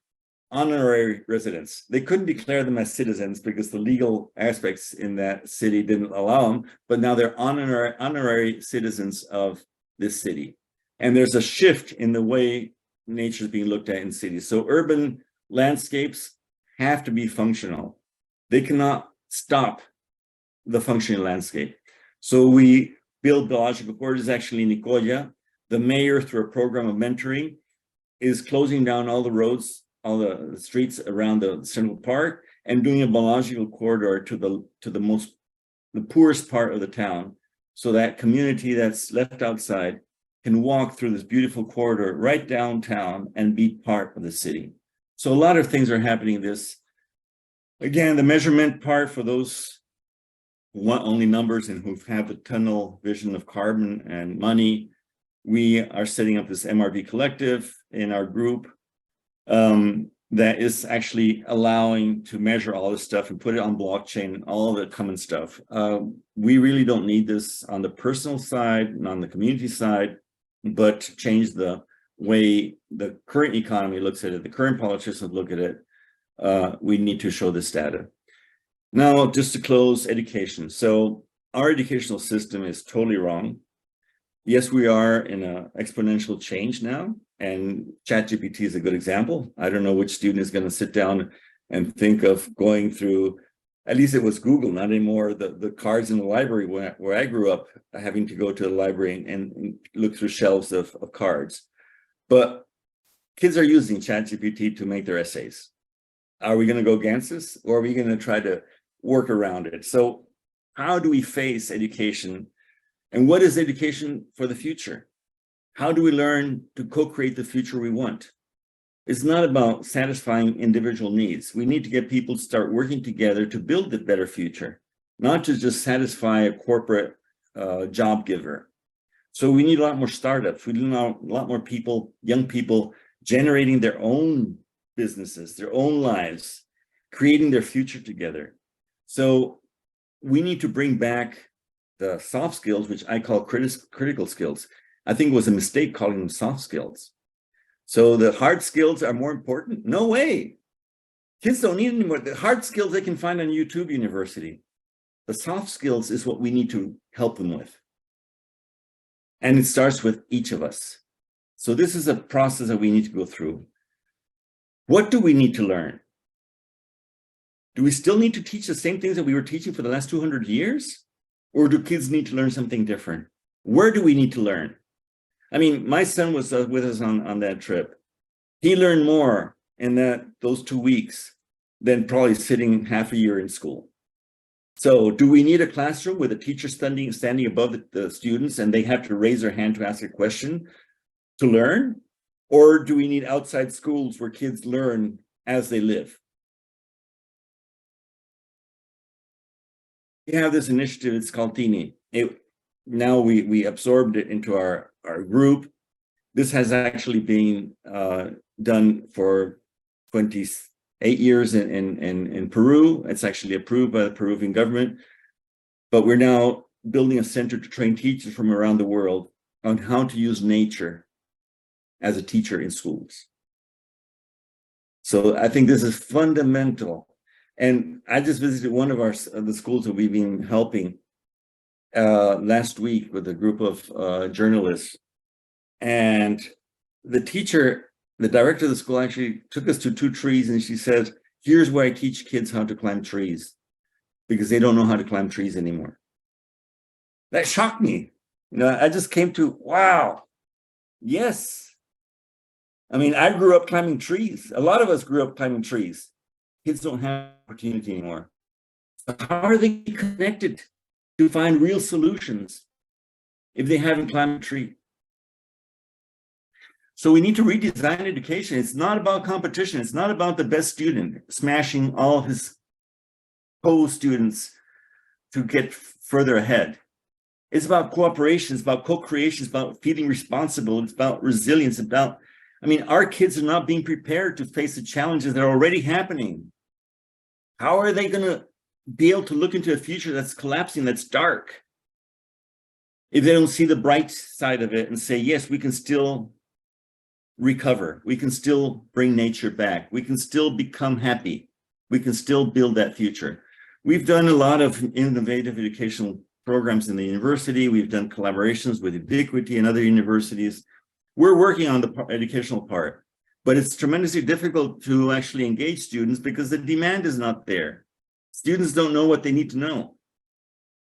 honorary residents. They couldn't declare them as citizens because the legal aspects in that city didn't allow them, but now they're honorary citizens of this city. And there's a shift in the way nature is being looked at in cities. So urban landscapes have to be functional. They cannot stop the functioning landscape. So we build biological corridors. Actually, in Nicoya, the mayor, through a program of mentoring, is closing down all the roads, all the streets around the Central Park, and doing a biological corridor to the poorest part of the town, so that community that's left outside can walk through this beautiful corridor right downtown and be part of the city. So a lot of things are happening. This, again, the measurement part for those who want only numbers and who have the tunnel vision of carbon and money, we are setting up this MRV collective in our group that is actually allowing to measure all this stuff and put it on blockchain and all the common stuff. We really don't need this on the personal side and on the community side, but to change the way the current economy looks at it, the current politicians look at it, we need to show this data. Now, just to close, education. So our educational system is totally wrong. Yes, we are in an exponential change now, and ChatGPT is a good example. I don't know which student is going to sit down and think of going through, at least it was Google, not anymore the cards in the library where I grew up, having to go to the library and look through shelves of cards. But kids are using ChatGPT to make their essays. Are we going to go against this, or are we going to try to work around it? So how do we face education? And what is education for the future? How do we learn to co-create the future we want? It's not about satisfying individual needs. We need to get people to start working together to build a better future, not to just satisfy a corporate job giver. So we need a lot more startups. We need a lot more people, young people, generating their own businesses, their own lives, creating their future together. So we need to bring back the soft skills, which I call critical skills. I think it was a mistake calling them soft skills. So the hard skills are more important? No way. Kids don't need any more. The hard skills they can find on YouTube University. The soft skills is what we need to help them with. And it starts with each of us. So this is a process that we need to go through. What do we need to learn? Do we still need to teach the same things that we were teaching for the last 200 years? Or do kids need to learn something different? Where do we need to learn? I mean, my son was with us on that trip. He learned more in those 2 weeks than probably sitting half a year in school. So do we need a classroom with a teacher standing above the students and they have to raise their hand to ask a question to learn? Or do we need outside schools where kids learn as they live? We have this initiative, it's called Tini. Now we absorbed it into our group. This has actually been done for 28 years in Peru. It's actually approved by the Peruvian government. But we're now building a center to train teachers from around the world on how to use nature as a teacher in schools. So I think this is fundamental. And I just visited one of the schools that we've been helping last week with a group of journalists. And the teacher, the director of the school, actually took us to 2 trees and she said, here's where I teach kids how to climb trees, because they don't know how to climb trees anymore. That shocked me. You know, I just came to, wow, yes. I mean, I grew up climbing trees. A lot of us grew up climbing trees. Kids don't have opportunity anymore. So how are they connected to find real solutions if they haven't climbed a tree? So we need to redesign education. It's not about competition. It's not about the best student smashing all his co-students to get further ahead. It's about cooperation. It's about co-creation. It's about feeling responsible. It's about resilience. Our kids are not being prepared to face the challenges that are already happening. How are they going to be able to look into a future that's collapsing, that's dark, if they don't see the bright side of it and say, yes, we can still recover. We can still bring nature back. We can still become happy. We can still build that future. We've done a lot of innovative educational programs in the university. We've done collaborations with Ubiquity and other universities. We're working on the educational part, but it's tremendously difficult to actually engage students because the demand is not there. Students don't know what they need to know.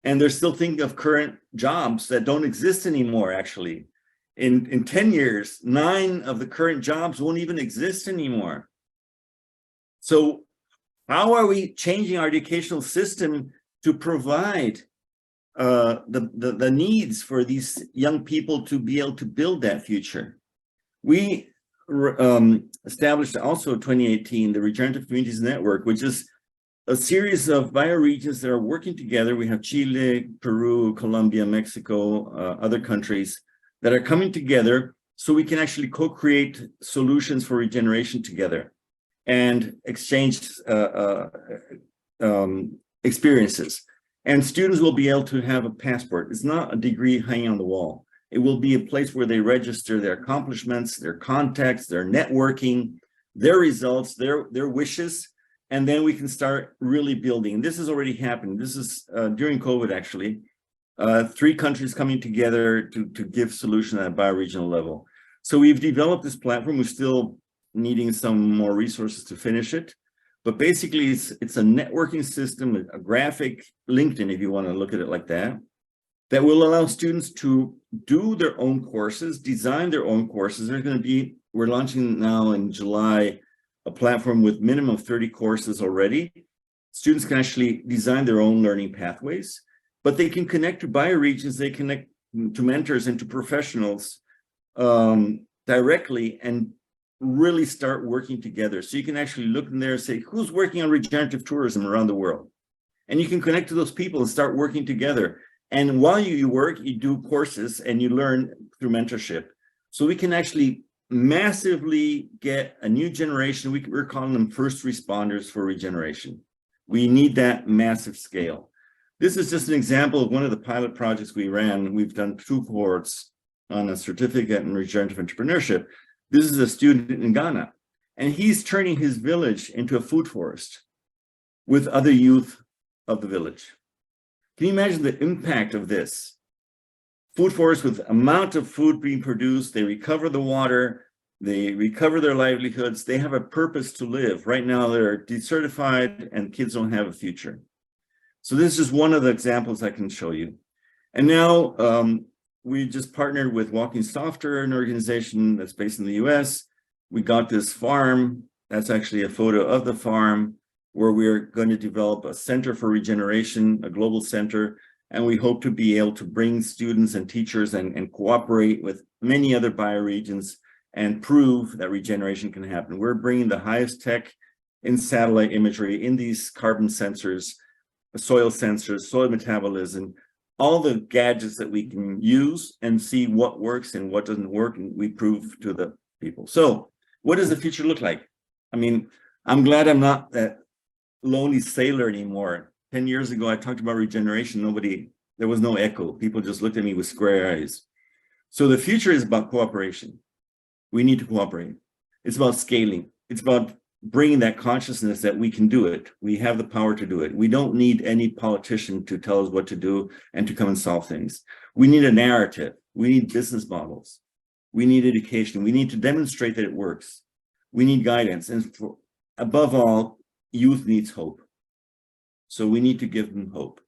And they're still thinking of current jobs that don't exist anymore, actually. In 10 years, 9 of the current jobs won't even exist anymore. So how are we changing our educational system to provide the needs for these young people to be able to build that future? We established also in 2018 the Regenerative Communities Network, which is a series of bioregions that are working together. We have Chile, Peru, Colombia, Mexico, other countries that are coming together so we can actually co-create solutions for regeneration together and exchange experiences. And students will be able to have a passport. It's not a degree hanging on the wall. It will be a place where they register their accomplishments, their contacts, their networking, their results, their wishes, and then we can start really building. This has already happened. This is during COVID, actually. 3 countries coming together to give solution at a bioregional level. So we've developed this platform. We're still needing some more resources to finish it. But basically, it's a networking system, a graphic LinkedIn, if you want to look at it like that, that will allow students to do their own courses, design their own courses. We're launching now in July, a platform with minimum of 30 courses already. Students can actually design their own learning pathways, but they can connect to bioregions, they connect to mentors and to professionals directly and really start working together. So you can actually look in there and say, who's working on regenerative tourism around the world? And you can connect to those people and start working together. And while you work, you do courses and you learn through mentorship. So we can actually massively get a new generation. We're calling them first responders for regeneration. We need that massive scale. This is just an example of one of the pilot projects we ran. We've done 2 cohorts on a certificate in regenerative entrepreneurship. This is a student in Ghana, and he's turning his village into a food forest with other youth of the village. Can you imagine the impact of this? Food forest with amount of food being produced, they recover the water, they recover their livelihoods, they have a purpose to live. Right now they're decertified and kids don't have a future. So this is one of the examples I can show you. And now we just partnered with Walking Softer, an organization that's based in the US. We got this farm, that's actually a photo of the farm, where we're going to develop a center for regeneration, a global center, and we hope to be able to bring students and teachers and cooperate with many other bioregions and prove that regeneration can happen. We're bringing the highest tech in satellite imagery, in these carbon sensors, soil sensors, soil metabolism, all the gadgets that we can use and see what works and what doesn't work, and we prove to the people. So what does the future look like? I mean, I'm glad I'm not that lonely sailor anymore. 10 years ago, I talked about regeneration. There was no echo. People just looked at me with square eyes. So the future is about cooperation. We need to cooperate. It's about scaling. It's about bringing that consciousness that we can do it. We have the power to do it. We don't need any politician to tell us what to do and to come and solve things. We need a narrative. We need business models. We need education. We need to demonstrate that it works. We need guidance. And above all, youth needs hope. So we need to give them hope.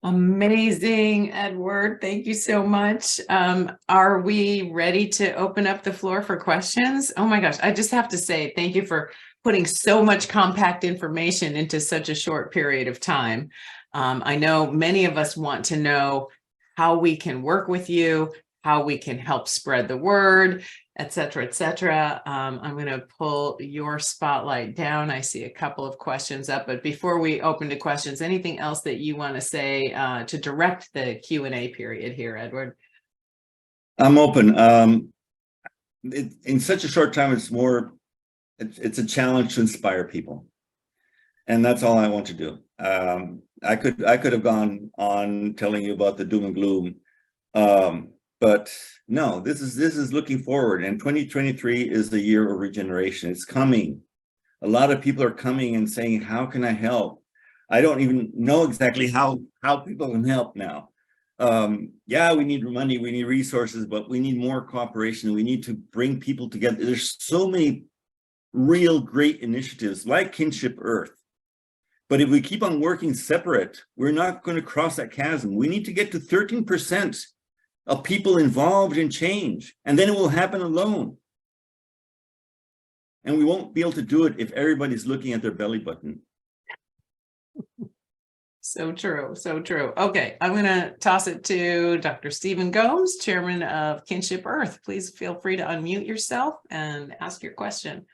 Amazing, Edward. Thank you so much. Are we ready to open up the floor for questions? Oh my gosh, I just have to say thank you for putting so much compact information into such a short period of time. I know many of us want to know how we can work with you, how we can help spread the word, et cetera, et cetera. I'm going to pull your spotlight down. I see a couple of questions up, but before we open to questions, anything else that you want to say to direct the Q&A period here, Edward? I'm open. In such a short time, it's a challenge to inspire people. And that's all I want to do. I could have gone on telling you about the doom and gloom. But no, this is looking forward, and 2023 is the year of regeneration. It's coming. A lot of people are coming and saying, how can I help? I don't even know exactly how people can help now. Yeah, we need money, we need resources, but we need more cooperation. We need to bring people together. There's so many real great initiatives like Kinship Earth. But if we keep on working separate, we're not going to cross that chasm. We need to get to 13% of people involved in change, and then it will happen alone. And we won't be able to do it if everybody's looking at their belly button. So true, so true. Okay, I'm going to toss it to Dr. Stephen Gomes, Chairman of Kinship Earth. Please feel free to unmute yourself and ask your question.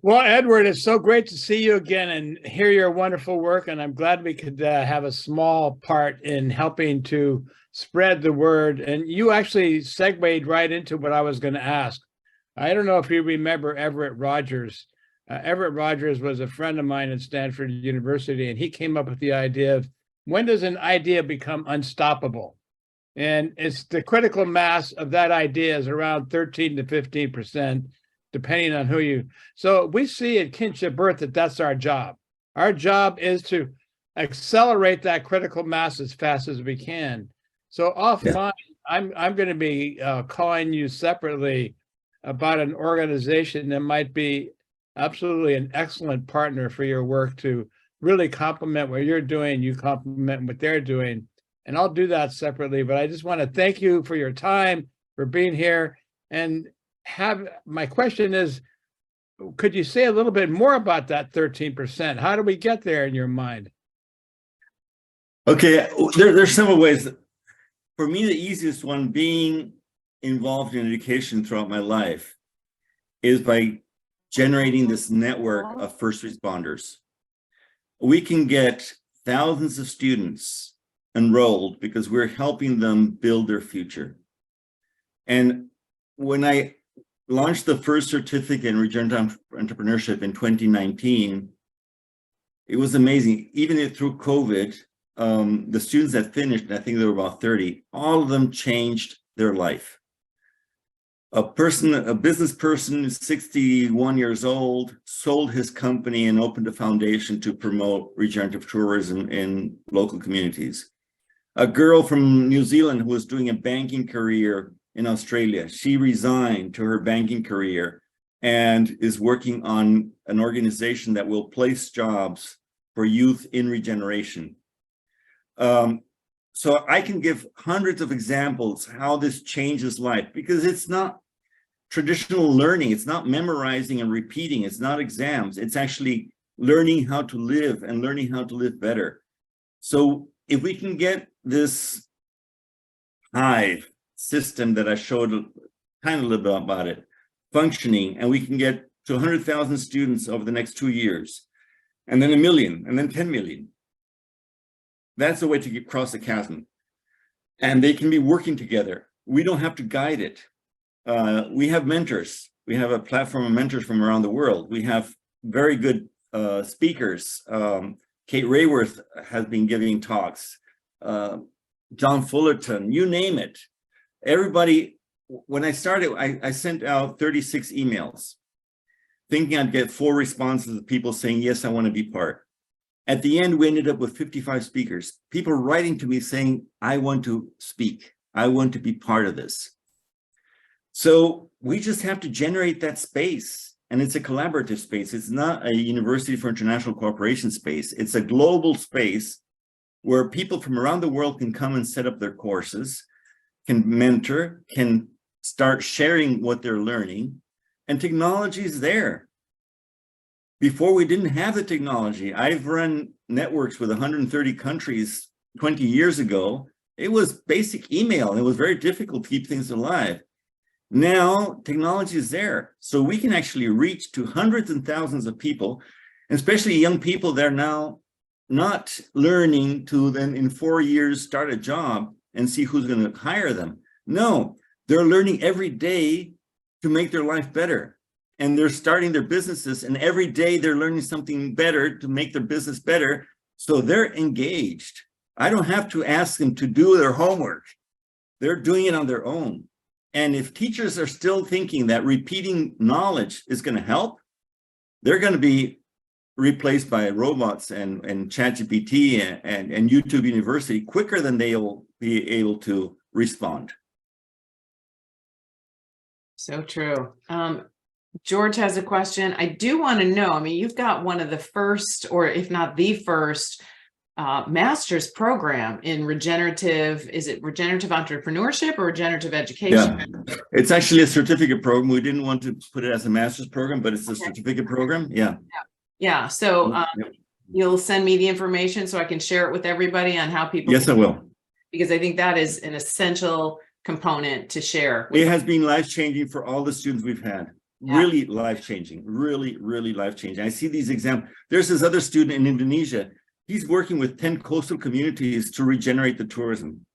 Well, Edward, it's so great to see you again and hear your wonderful work. And I'm glad we could have a small part in helping to spread the word. And you actually segued right into what I was going to ask. I don't know if you remember Everett Rogers. Everett Rogers was a friend of mine at Stanford University, and he came up with the idea of when does an idea become unstoppable? And it's the critical mass of that idea is around 13 to 15%, depending on who you. So we see at Kinship Earth that that's our job. Our job is to accelerate that critical mass as fast as we can. So offline, I'm going to be calling you separately about an organization that might be absolutely an excellent partner for your work to really complement what you're doing, you complement what they're doing. And I'll do that separately, but I just want to thank you for your time, for being here. And my question is, could you say a little bit more about that 13%? How do we get there in your mind? Okay, there's several ways. For me, the easiest one, being involved in education throughout my life, is by generating this network of first responders. We can get thousands of students enrolled because we're helping them build their future. And when I launched the first certificate in regenerative entrepreneurship in 2019, it was amazing. Even through COVID, the students that finished, I think there were about 30, all of them changed their life. A business person, 61 years old, sold his company and opened a foundation to promote regenerative tourism in local communities. A girl from New Zealand who was doing a banking career in Australia, she resigned to her banking career and is working on an organization that will place jobs for youth in regeneration. So I can give hundreds of examples how this changes life, because it's not traditional learning. It's not memorizing and repeating. It's not exams. It's actually learning how to live and learning how to live better. So if we can get this hive system that I showed kind of a little bit about it functioning, and we can get to 100,000 students over the next 2 years, and then 1 million, and then 10 million. That's the way to cross the chasm. And they can be working together. We don't have to guide it. We have mentors. We have a platform of mentors from around the world. We have very good speakers. Kate Rayworth has been giving talks. John Fullerton, you name it. Everybody, when I started, I sent out 36 emails, thinking I'd get 4 responses of people saying, yes, I want to be part. At the end, we ended up with 55 speakers, people writing to me saying, I want to speak. I want to be part of this. So we just have to generate that space. And it's a collaborative space. It's not a University for International Cooperation space. It's a global space where people from around the world can come and set up their courses, can mentor, can start sharing what they're learning, and technology is there. Before we didn't have the technology. I've run networks with 130 countries 20 years ago. It was basic email. And it was very difficult to keep things alive. Now technology is there. So we can actually reach to hundreds and thousands of people, especially young people that are now not learning to then in 4 years start a job and see who's going to hire them. No, they're learning every day to make their life better. And they're starting their businesses, and every day they're learning something better to make their business better. So they're engaged. I don't have to ask them to do their homework. They're doing it on their own. And if teachers are still thinking that repeating knowledge is going to help, they're going to be replaced by robots and ChatGPT and YouTube University quicker than they'll be able to respond. So true. George has a question. I do want to know, I mean, you've got one of the first, or if not the first, master's program in regenerative, is it regenerative entrepreneurship or regenerative education? Yeah, it's actually a certificate program. We didn't want to put it as a master's program, but it's a certificate program. Yeah. Yeah. So you'll send me the information so I can share it with everybody on how people. Yes, I will. Because I think that is an essential component to share. It has been life-changing for all the students we've had. Really life-changing, really, really life-changing. I see these examples. There's this other student in Indonesia. He's working with 10 coastal communities to regenerate the tourism.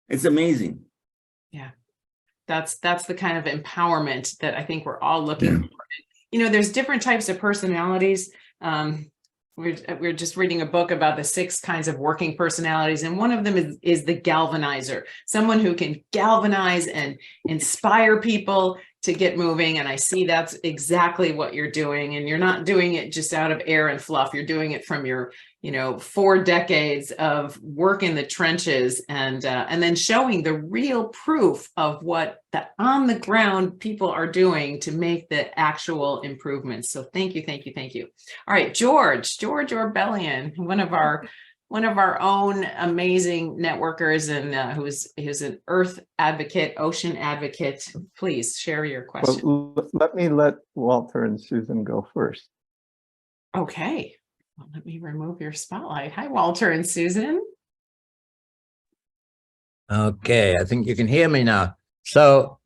It's amazing. Yeah. That's the kind of empowerment that I think we're all looking for. You know, there's different types of personalities. We're just reading a book about the 6 kinds of working personalities, and one of them is the galvanizer, someone who can galvanize and inspire people to get moving. And I see that's exactly what you're doing, and you're not doing it just out of air and fluff. You're doing it from your 4 decades of work in the trenches, and then showing the real proof of what the on the ground people are doing to make the actual improvements. So thank you. All right, George Orbelian, one of our own amazing networkers, and who's an earth advocate, ocean advocate. Please share your question. Well, let Walter and Susan go first. Okay. Well, let me remove your spotlight. Hi, Walter and Susan. Okay, I think you can hear me now. So,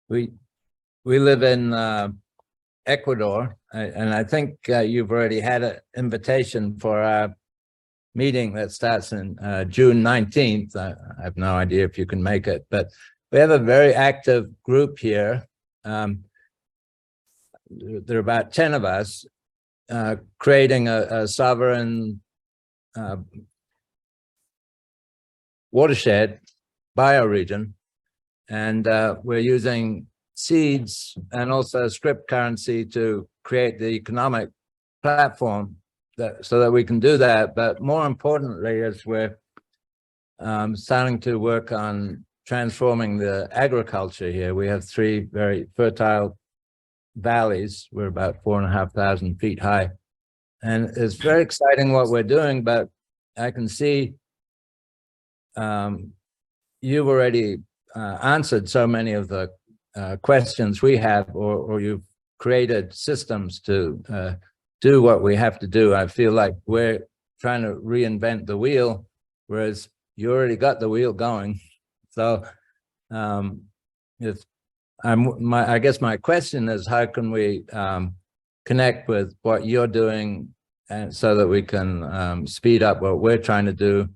we live in Ecuador, and I think you've already had an invitation for our meeting that starts in June 19th. I have no idea if you can make it, but we have a very active group here. There are about 10 of us creating a sovereign watershed bioregion, and we're using seeds and also script currency to create the economic platform so that we can do that. But more importantly, as we're starting to work on transforming the agriculture here, we have 3 very fertile valleys. We're about 4,500 feet high, and it's very exciting what we're doing. But I can see you've already answered so many of the questions we have, or you've created systems to do what we have to do. I feel like we're trying to reinvent the wheel, whereas you already got the wheel going. So I guess my question is, how can we connect with what you're doing, and so that we can speed up what we're trying to do?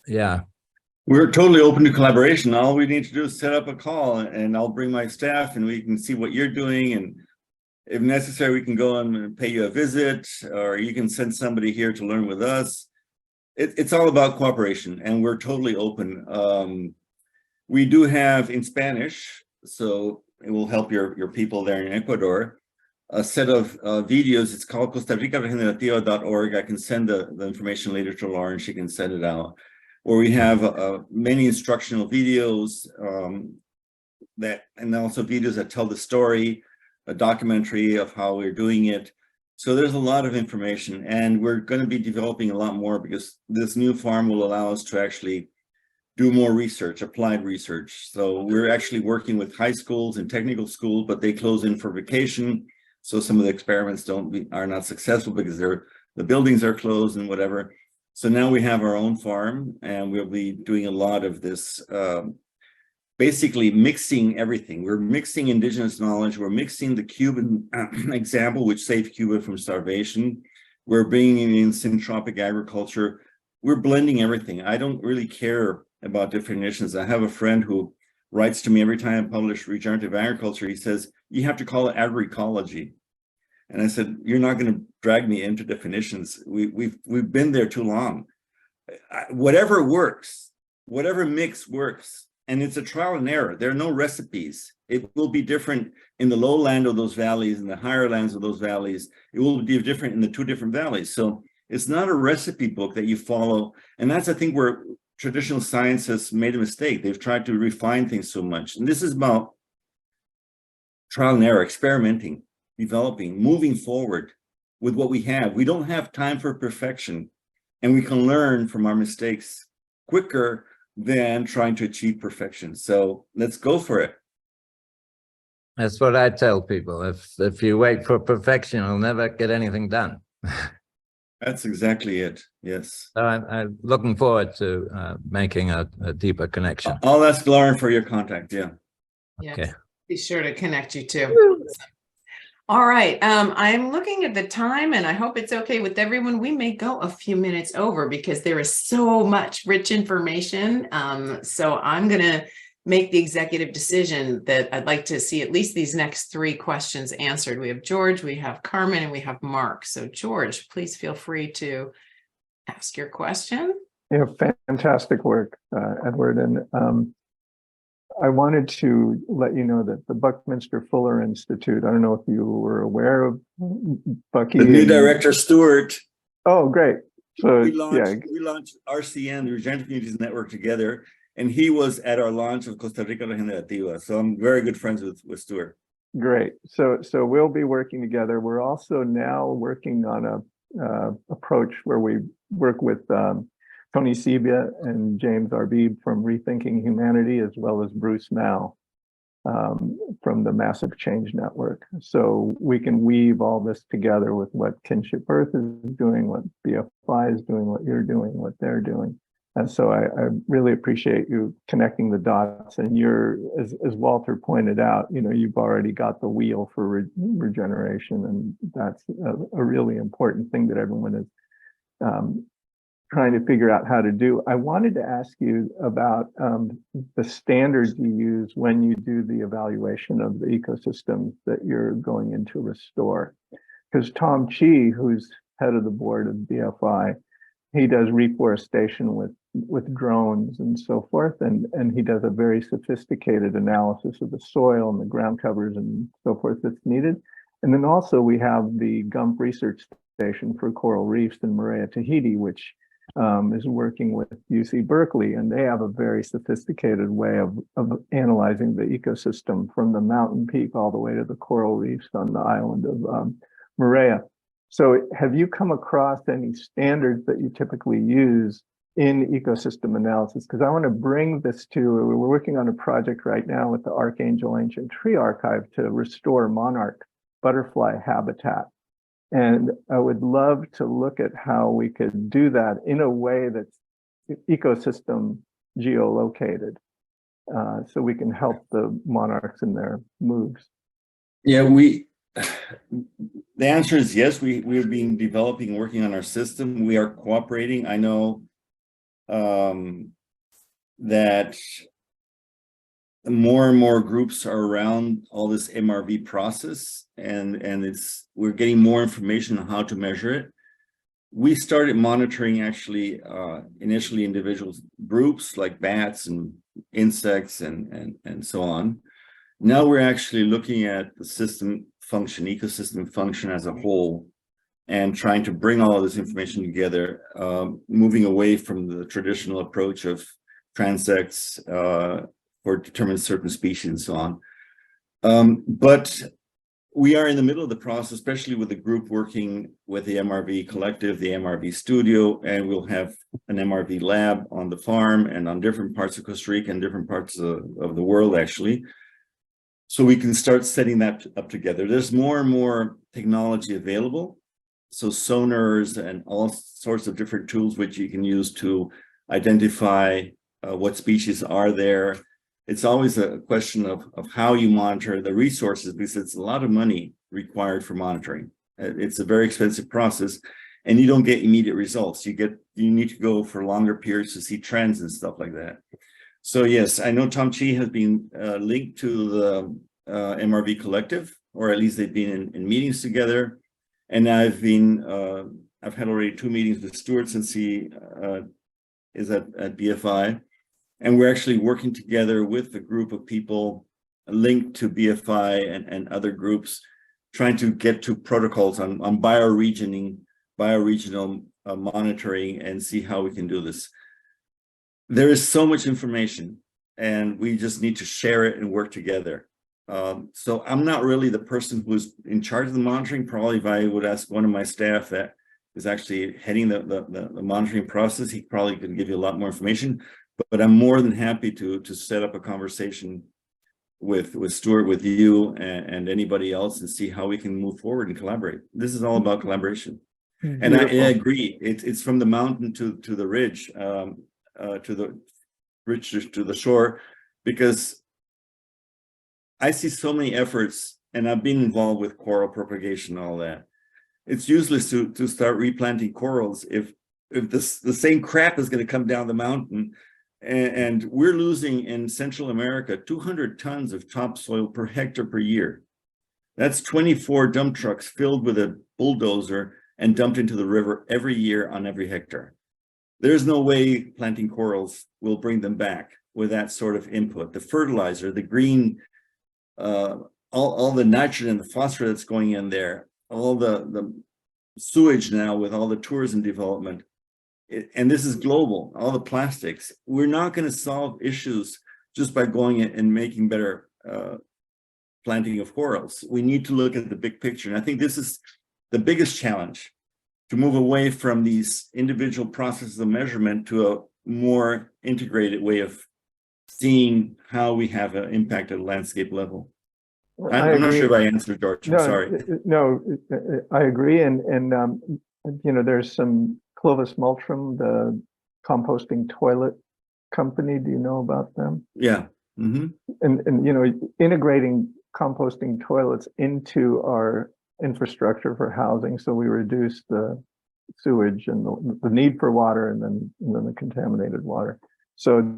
Yeah. We're totally open to collaboration. All we need to do is set up a call, and I'll bring my staff, and we can see what you're doing. And if necessary, we can go and pay you a visit, or you can send somebody here to learn with us. It's all about cooperation, and we're totally open. We do have in Spanish, so it will help your people there in Ecuador, a set of videos. It's called Costa Rica regenerativa.org. I can send the information later to Lauren. She can send it out. Where we have many instructional videos and also videos that tell the story, a documentary of how we're doing it. So there's a lot of information, and we're going to be developing a lot more, because this new farm will allow us to actually do more research, applied research. So we're actually working with high schools and technical schools, but they close in for vacation. So some of the experiments are not successful because the buildings are closed and whatever. So now we have our own farm, and we'll be doing a lot of this, basically mixing everything. We're mixing indigenous knowledge. We're mixing the Cuban example, which saved Cuba from starvation. We're bringing in syntropic agriculture. We're blending everything. I don't really care about definitions. I have a friend who writes to me every time I publish regenerative agriculture. He says, you have to call it agroecology. And I said, you're not going to drag me into definitions. We've been there too long. Whatever works, whatever mix works, and it's a trial and error. There are no recipes. It will be different in the lowland of those valleys and the higher lands of those valleys. It will be different in the 2 different valleys. So it's not a recipe book that you follow. And that's, I think, where traditional science has made a mistake. They've tried to refine things so much. And this is about trial and error, experimenting, developing, moving forward with what we have. We don't have time for perfection, and we can learn from our mistakes quicker than trying to achieve perfection. So let's go for it. That's what I tell people. If you wait for perfection, you'll never get anything done. That's exactly it. Yes. So I'm looking forward to making a deeper connection. I'll ask Lauren for your contact. Yeah. Yes. Okay. Be sure to connect you too. All right. I'm looking at the time, and I hope it's okay with everyone. We may go a few minutes over because there is so much rich information. So I'm going to make the executive decision that I'd like to see at least these next 3 questions answered. We have George, we have Carmen, and we have Mark. So George, please feel free to ask your question. Yeah, fantastic work, Edward. And I wanted to let you know that the Buckminster Fuller Institute, I don't know if you were aware of Bucky. The new director, Stuart. Oh, great. So we launched RCN, the Regenerative Communities Network, together, and he was at our launch of Costa Rica Regenerativa. So I'm very good friends with Stuart. Great. So we'll be working together. We're also now working on a approach where we work with Tony Sebia and James Arbib from Rethinking Humanity, as well as Bruce Mao from the Massive Change Network. So we can weave all this together with what Kinship Earth is doing, what BFI is doing, what you're doing, what they're doing. And so I really appreciate you connecting the dots. And you're, as Walter pointed out, you know, you've already got the wheel for regeneration, and that's a really important thing that everyone is trying to figure out how to do. I wanted to ask you about the standards you use when you do the evaluation of the ecosystems that you're going in to restore. Because Tom Chi, who's head of the board of BFI, he does reforestation with drones and so forth, and he does a very sophisticated analysis of the soil and the ground covers and so forth that's needed. And then also we have the Gump Research Station for Coral Reefs in Moorea, Tahiti, which is working with UC Berkeley, and they have a very sophisticated way of analyzing the ecosystem from the mountain peak all the way to the coral reefs on the island of Moorea. So have you come across any standards that you typically use in ecosystem analysis? Because I want to bring this to, we're working on a project right now with the Archangel Ancient Tree Archive to restore monarch butterfly habitat. And I would love to look at how we could do that in a way that's ecosystem geolocated, so we can help the monarchs in their moves. Yeah, the answer is yes. We've been developing, working on our system. We are cooperating. I know that more and more groups are around all this MRV process, and we're getting more information on how to measure it. We started monitoring actually initially individual groups like bats and insects and so on. Now we're actually looking at the system function, ecosystem function as a whole, and trying to bring all of this information together, moving away from the traditional approach of transects or determine certain species and so on. But we are in the middle of the process, especially with the group working with the MRV Collective, the MRV Studio, and we'll have an MRV lab on the farm and on different parts of Costa Rica and different parts of the world, actually. So we can start setting that up together. There's more and more technology available. So sonars and all sorts of different tools which you can use to identify what species are there. It's always a question of how you monitor the resources, because it's a lot of money required for monitoring. It's a very expensive process, and you don't get immediate results. You need to go for longer periods to see trends and stuff like that. So yes, I know Tom Chi has been linked to the MRV Collective, or at least they've been in meetings together. And I've had already 2 meetings with Stuart since he is at BFI. And we're actually working together with a group of people linked to BFI and other groups, trying to get to protocols on bioregional monitoring and see how we can do this. there is so much information, and we just need to share it and work together. So I'm not really the person who's in charge of the monitoring. Probably if I would ask one of my staff that is actually heading the monitoring process, he probably could give you a lot more information. But I'm more than happy to set up a conversation with Stuart, with you, and anybody else, and see how we can move forward and collaborate. This is all about collaboration. And I agree. It's from the mountain to the ridge, to the ridge to the shore, because I see so many efforts, and I've been involved with coral propagation and all that. It's useless to start replanting corals if the same crap is going to come down the mountain. And we're losing in Central America 200 tons of topsoil per hectare per year. That's 24 dump trucks filled with a bulldozer and dumped into the river every year on every hectare. There's no way planting corals will bring them back with that sort of input. The fertilizer, the green, all the nitrogen, the phosphorus that's going in there, all the sewage now with all the tourism development. And this is global, all the plastics. We're not going to solve issues just by going in and making better planting of corals. We need to look at the big picture. And I think this is the biggest challenge, to move away from these individual processes of measurement to a more integrated way of seeing how we have an impact at a landscape level. I'm not sure if I answered, George. I'm sorry. No, I agree. And you know, there's some Clovis Multrum, the composting toilet company. Do you know about them? Yeah. Mm-hmm. And you know, integrating composting toilets into our infrastructure for housing, so we reduce the sewage and the need for water, and then the contaminated water. So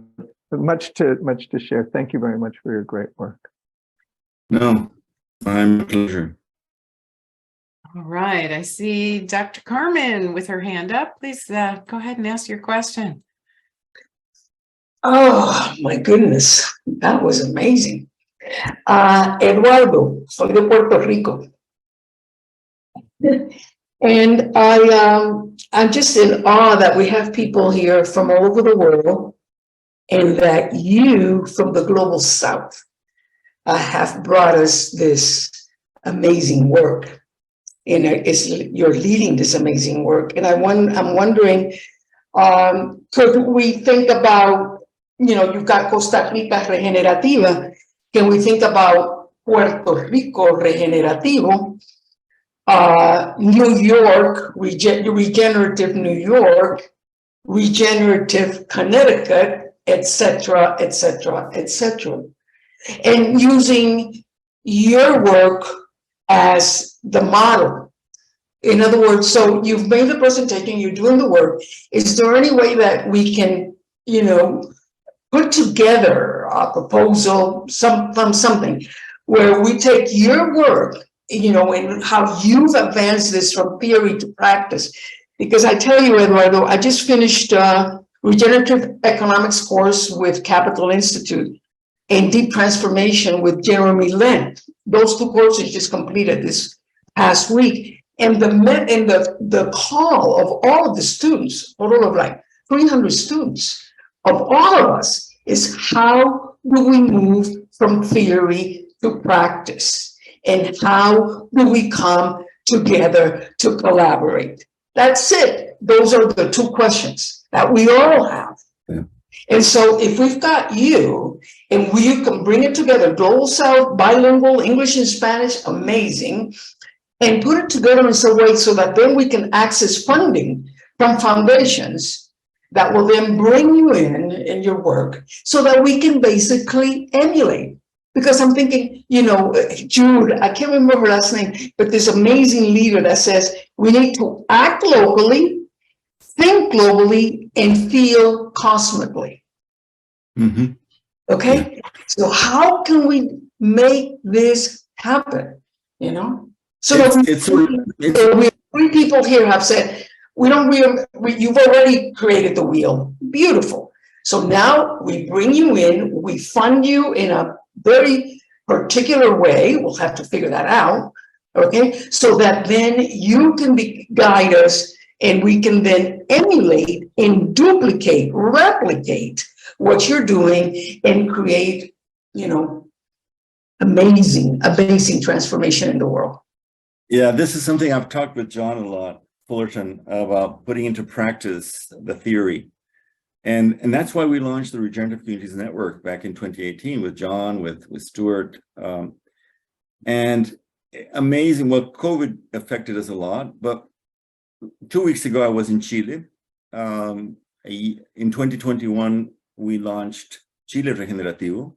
much to share. Thank you very much for your great work. No, my pleasure. All right, I see Dr. Carmen with her hand up. Please go ahead and ask your question. Oh, my goodness, that was amazing. Eduardo, soy de Puerto Rico. And I'm just in awe that we have people here from all over the world, and that you from the global south have brought us this amazing work. And you're leading this amazing work. And I'm wondering, could we think about, you know, you've got Costa Rica Regenerativa. Can we think about Puerto Rico Regenerativo? New York, regenerative New York, regenerative Connecticut, etc., etc., etc. And using your work as the model. In other words, so you've made the presentation, you're doing the work. Is there any way that we can, you know, put together a proposal, something where we take your work, you know, and how you've advanced this from theory to practice? Because I tell you, Eduardo, I just finished a regenerative economics course with Capital Institute and deep transformation with Jeremy Lin. Those two courses just completed this past week. And the call of all of the students, total of like 300 students, of all of us, is how do we move from theory to practice? And how do we come together to collaborate? That's it. Those are the two questions that we all have. Yeah. And so if we've got you, and we can bring it together, Global South, bilingual, English and Spanish, amazing, and put it together in some way so that then we can access funding from foundations that will then bring you in your work, so that we can basically emulate. Because I'm thinking, you know, Jude, I can't remember her last name, but this amazing leader that says we need to act locally, think globally, and feel cosmically. Mm-hmm. Okay, yeah. So how can we make this happen? You know, so we three people here have said we don't. You've already created the wheel. Beautiful. So now we bring you in. We fund you in a very particular way. We'll have to figure that out. Okay, so that then you can guide us And we can then emulate and duplicate, replicate what you're doing and create, amazing transformation in the world. Yeah, this is something I've talked with John a lot, Fullerton, about putting into practice the theory. And that's why we launched the Regenerative Communities Network back in 2018 with John, with Stuart. And amazing, well, COVID affected us a lot, but 2 weeks ago, I was in Chile. In 2021, we launched Chile Regenerativo.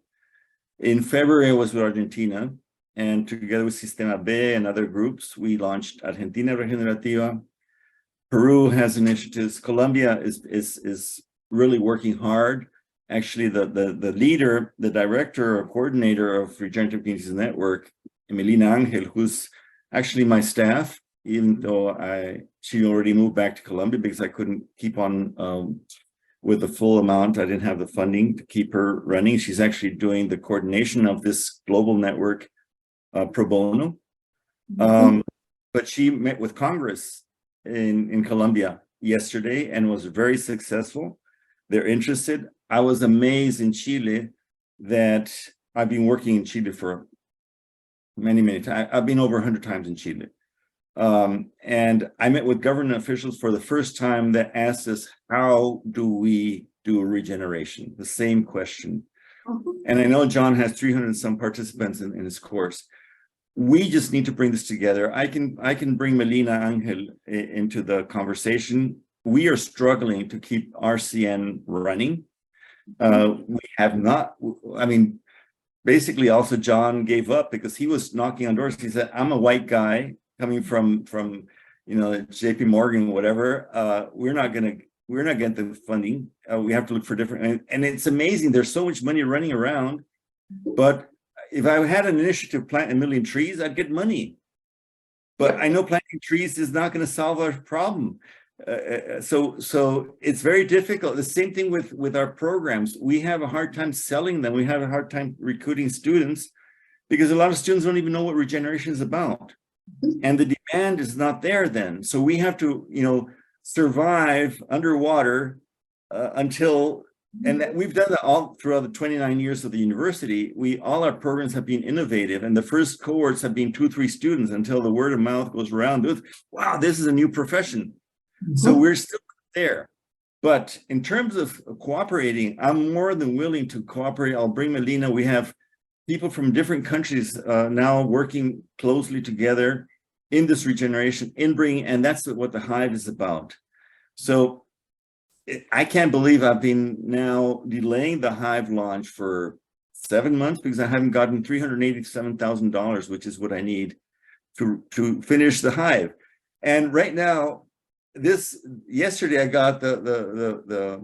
In February, I was with Argentina, and together with Sistema B and other groups, we launched Argentina Regenerativa. Peru has initiatives. Colombia is really working hard. Actually, the leader, the director or coordinator of Regenerative Communities Network, Melina Angel, who's actually my staff, even though she already moved back to Colombia because I couldn't keep on with the full amount. I didn't have the funding to keep her running. She's actually doing the coordination of this global network pro bono. But she met with Congress in Colombia yesterday and was very successful. They're interested. I was amazed in Chile that I've been working in Chile for many times. I've been over 100 times in Chile. And I met with government officials for the first time that asked us, how do we do regeneration? The same question. And I know John has 300 and some participants in his course. We just need to bring this together. I can bring Melina Angel into the conversation. We are struggling to keep RCN running. We have not, basically also John gave up because he was knocking on doors. He said, I'm a white guy coming from JP Morgan, whatever. We're not getting the funding. We have to look for different, and it's amazing. There's so much money running around, but if I had an initiative plant 1 million trees, I'd get money. But I know planting trees is not going to solve our problem. So it's very difficult. The same thing with our programs. We have a hard time selling them. We have a hard time recruiting students because a lot of students don't even know what regeneration is about. And the demand is not there then. So we have to, survive underwater until, and we've done that all throughout the 29 years of the university. All our programs have been innovative, and the first cohorts have been 2-3 students until the word of mouth goes around with, wow, this is a new profession. So we're still there. But in terms of cooperating, I'm more than willing to cooperate. I'll bring Melina. We have people from different countries now working closely together in this regeneration, and that's what the Hive is about. So I can't believe I've been now delaying the Hive launch for 7 months because I haven't gotten $387,000, which is what I need to finish the Hive. And right now, yesterday I got the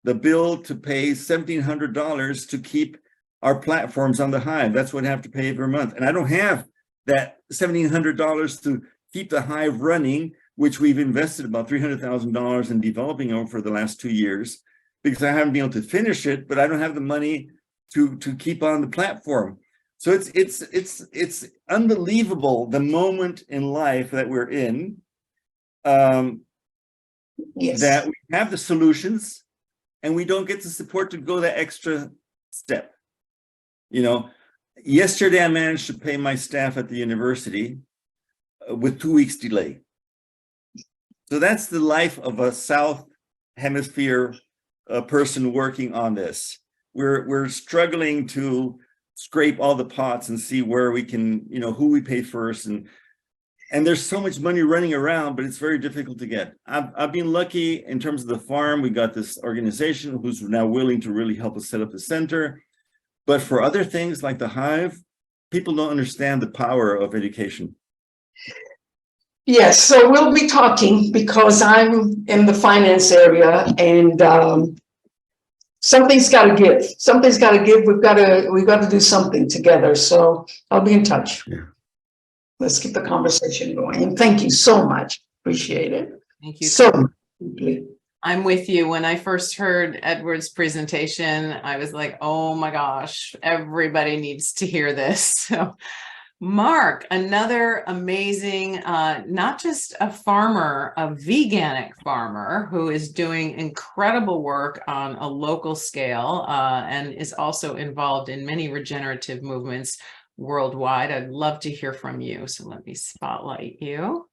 bill to pay $1,700 to keep our platforms on the Hive. That's what I have to pay every month. And I don't have that $1,700 to keep the Hive running, which we've invested about $300,000 in developing over the last 2 years, because I haven't been able to finish it, but I don't have the money to keep on the platform. So it's unbelievable the moment in life that we're in, Yes. that we have the solutions and we don't get the support to go that extra step. Yesterday I managed to pay my staff at the university with 2 weeks delay. So that's the life of a South Hemisphere person working on this. We're struggling to scrape all the pots and see where we can, who we pay first, and there's so much money running around, but it's very difficult to get. I've been lucky in terms of the farm. We got this organization who's now willing to really help us set up the center. But for other things like the Hive, people don't understand the power of education. Yes, so we'll be talking because I'm in the finance area, and something's got to give. Something's got to give. We've got to do something together. So I'll be in touch. Yeah. Let's keep the conversation going. And thank you so much. Appreciate it. Thank you. So much. I'm with you. When I first heard Edward's presentation, I was like, oh my gosh, everybody needs to hear this. So Mark, another amazing, not just a farmer, a veganic farmer who is doing incredible work on a local scale and is also involved in many regenerative movements worldwide. I'd love to hear from you. So let me spotlight you.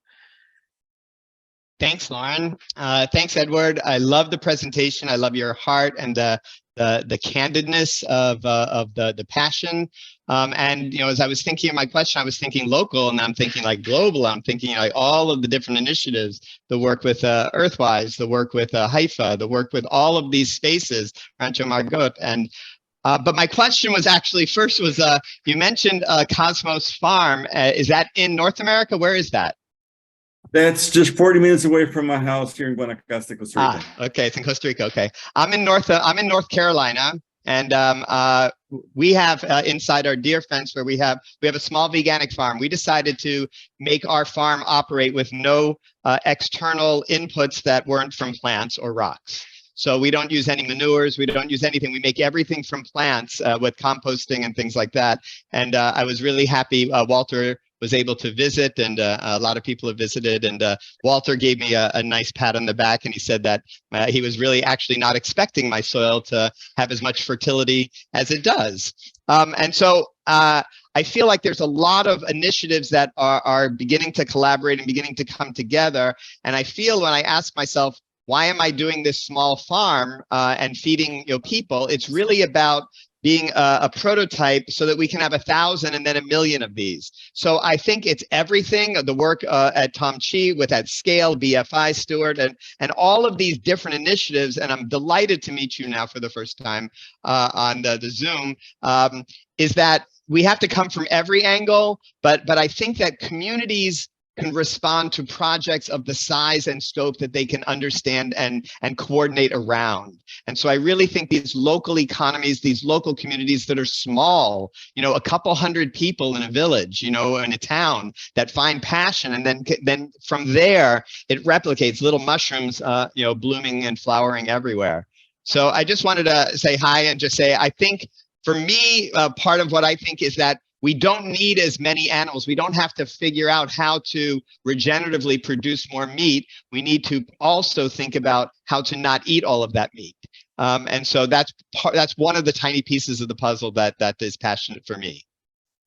Thanks, Lauren. Thanks, Edward. I love the presentation. I love your heart and the candidness of the passion. And as I was thinking of my question, I was thinking local, and I'm thinking like global. I'm thinking like all of the different initiatives, the work with Earthwise, the work with Haifa, the work with all of these spaces, Rancho Margot. And but my question was actually first was you mentioned Cosmos Farm. Is that in North America? Where is that? That's just 40 minutes away from my house here in Guanacaste, Costa Rica. Okay, it's in Costa Rica. Okay, I'm in North Carolina, and we have inside our deer fence where we have a small veganic farm. We decided to make our farm operate with no external inputs that weren't from plants or rocks. So we don't use any manures, we don't use anything. We make everything from plants with composting and things like that. And I was really happy Walter was able to visit, and a lot of people have visited, and Walter gave me a nice pat on the back, and he said that he was really actually not expecting my soil to have as much fertility as it does. And so I feel like there's a lot of initiatives that are beginning to collaborate and beginning to come together. And I feel when I ask myself, why am I doing this small farm and feeding people? It's really about being a prototype so that we can have 1,000 and then 1,000,000 of these. So I think it's everything, the work at Tom Chi with at scale, BFI Stewart, and all of these different initiatives. And I'm delighted to meet you now for the first time on the Zoom, is that we have to come from every angle, but I think that communities can respond to projects of the size and scope that they can understand and coordinate around. And so I really think these local economies, these local communities that are small, a couple hundred people in a village, in a town that find passion, and then from there it replicates, little mushrooms, blooming and flowering everywhere. So I just wanted to say hi and just say, I think for me, part of what I think is that we don't need as many animals. We don't have to figure out how to regeneratively produce more meat. We need to also think about how to not eat all of that meat. And so that's one of the tiny pieces of the puzzle that is passionate for me.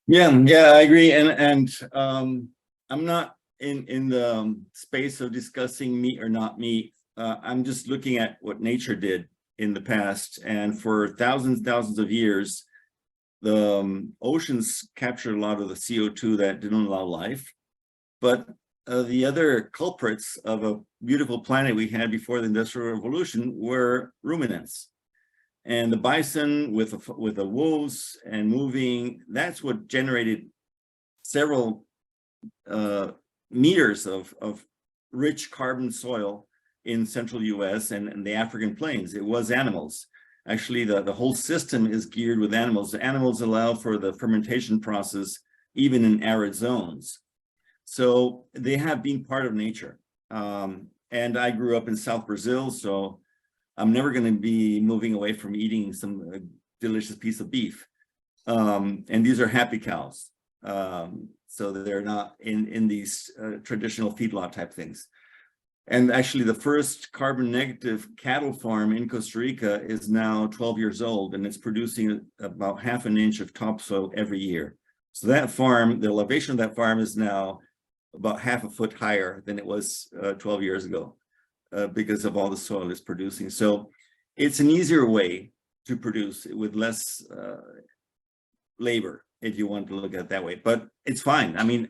Yeah, I agree. And I'm not in the space of discussing meat or not meat. I'm just looking at what nature did in the past. And for thousands of years, the oceans captured a lot of the CO2 that didn't allow life. But the other culprits of a beautiful planet we had before the Industrial Revolution were ruminants. And the bison with the wolves and moving, that's what generated several meters of rich carbon soil in central US and the African plains. It was animals. Actually, the whole system is geared with animals. The animals allow for the fermentation process, even in arid zones. So they have been part of nature. And I grew up in South Brazil, so I'm never going to be moving away from eating some delicious piece of beef. And these are happy cows. So they're not in these traditional feedlot type things. And actually, the first carbon negative cattle farm in Costa Rica is now 12 years old, and it's producing about ½ an inch of topsoil every year. So that farm, the elevation of that farm is now about ½ a foot higher than it was 12 years ago because of all the soil it's producing. So it's an easier way to produce with less labor, if you want to look at it that way. But it's fine. I mean,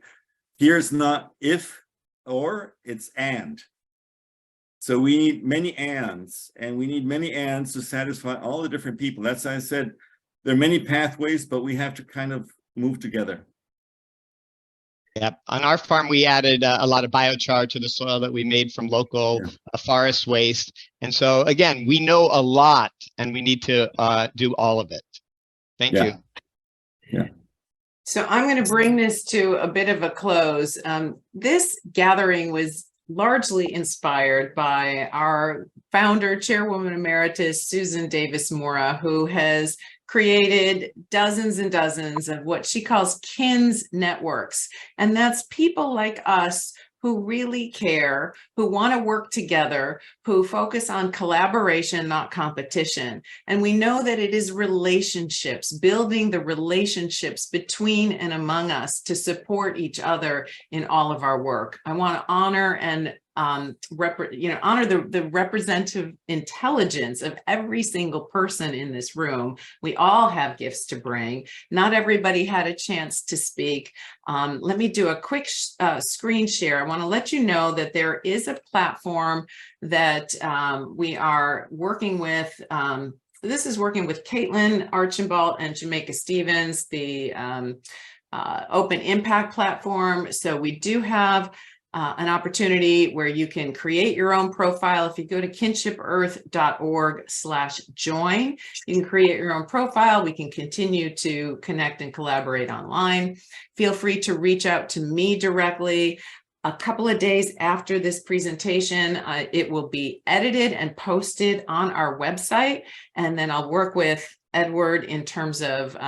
here's not if or, it's and. So we need many ands, and we need many ands to satisfy all the different people. That's why I said there are many pathways, but we have to kind of move together. Yep. On our farm, we added a lot of biochar to the soil that we made from local forest waste. And so, again, we know a lot, and we need to do all of it. Thank you. Yeah. So I'm going to bring this to a bit of a close. This gathering was largely inspired by our founder, Chairwoman Emeritus, Susan Davis Mora, who has created dozens and dozens of what she calls KINS networks. And that's people like us who really care, who want to work together, who focus on collaboration, not competition. And we know that it is relationships, building the relationships between and among us to support each other in all of our work. I want to honor and honor the representative intelligence of every single person in this room. We all have gifts to bring. Not everybody had a chance to speak. Let me do a quick screen share. I want to let you know that there is a platform that we are working with. This is working with Caitlin Archambault and Jamaica Stevens, the Open Impact platform. So we do have an opportunity where you can create your own profile. If you go to kinshipearth.org/join, you can create your own profile. We can continue to connect and collaborate online. Feel free to reach out to me directly. A couple of days after this presentation, it will be edited and posted on our website. And then I'll work with Edward in terms of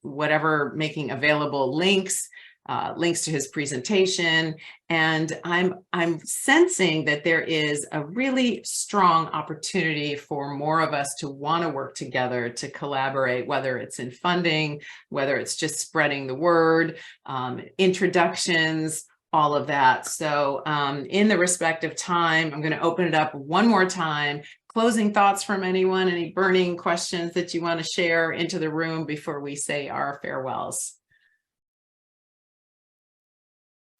whatever, making available links to his presentation. And I'm sensing that there is a really strong opportunity for more of us to want to work together, to collaborate, whether it's in funding, whether it's just spreading the word, introductions, all of that. So in the respect of time, I'm going to open it up one more time. Closing thoughts from anyone, any burning questions that you want to share into the room before we say our farewells?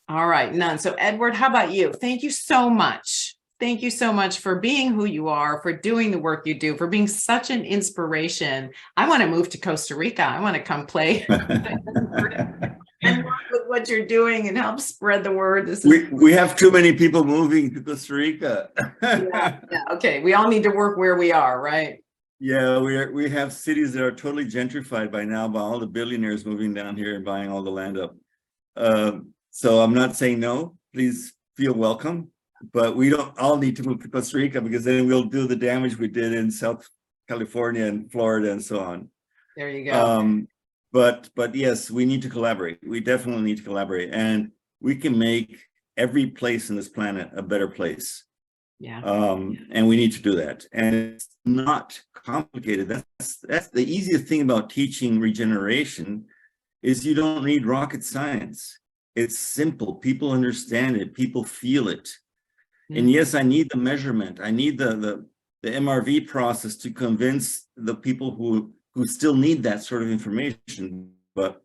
All right, none. So Edward, how about you? Thank you so much. Thank you so much for being who you are, for doing the work you do, for being such an inspiration. I want to move to Costa Rica. I want to come play and work with what you're doing and help spread the word. We have too many people moving to Costa Rica. yeah, okay. We all need to work where we are, right? Yeah, we have cities that are totally gentrified by now by all the billionaires moving down here and buying all the land up. So I'm not saying no, please feel welcome, but we don't all need to move to Costa Rica because then we'll do the damage we did in South California and Florida and so on. There you go. But yes, we need to collaborate. We definitely need to collaborate, and we can make every place in this planet a better place. Yeah. And we need to do that. And it's not complicated. That's the easiest thing about teaching regeneration is you don't need rocket science. It's simple. People understand it. People feel it. And yes, I need the measurement. I need the MRV process to convince the people who still need that sort of information. But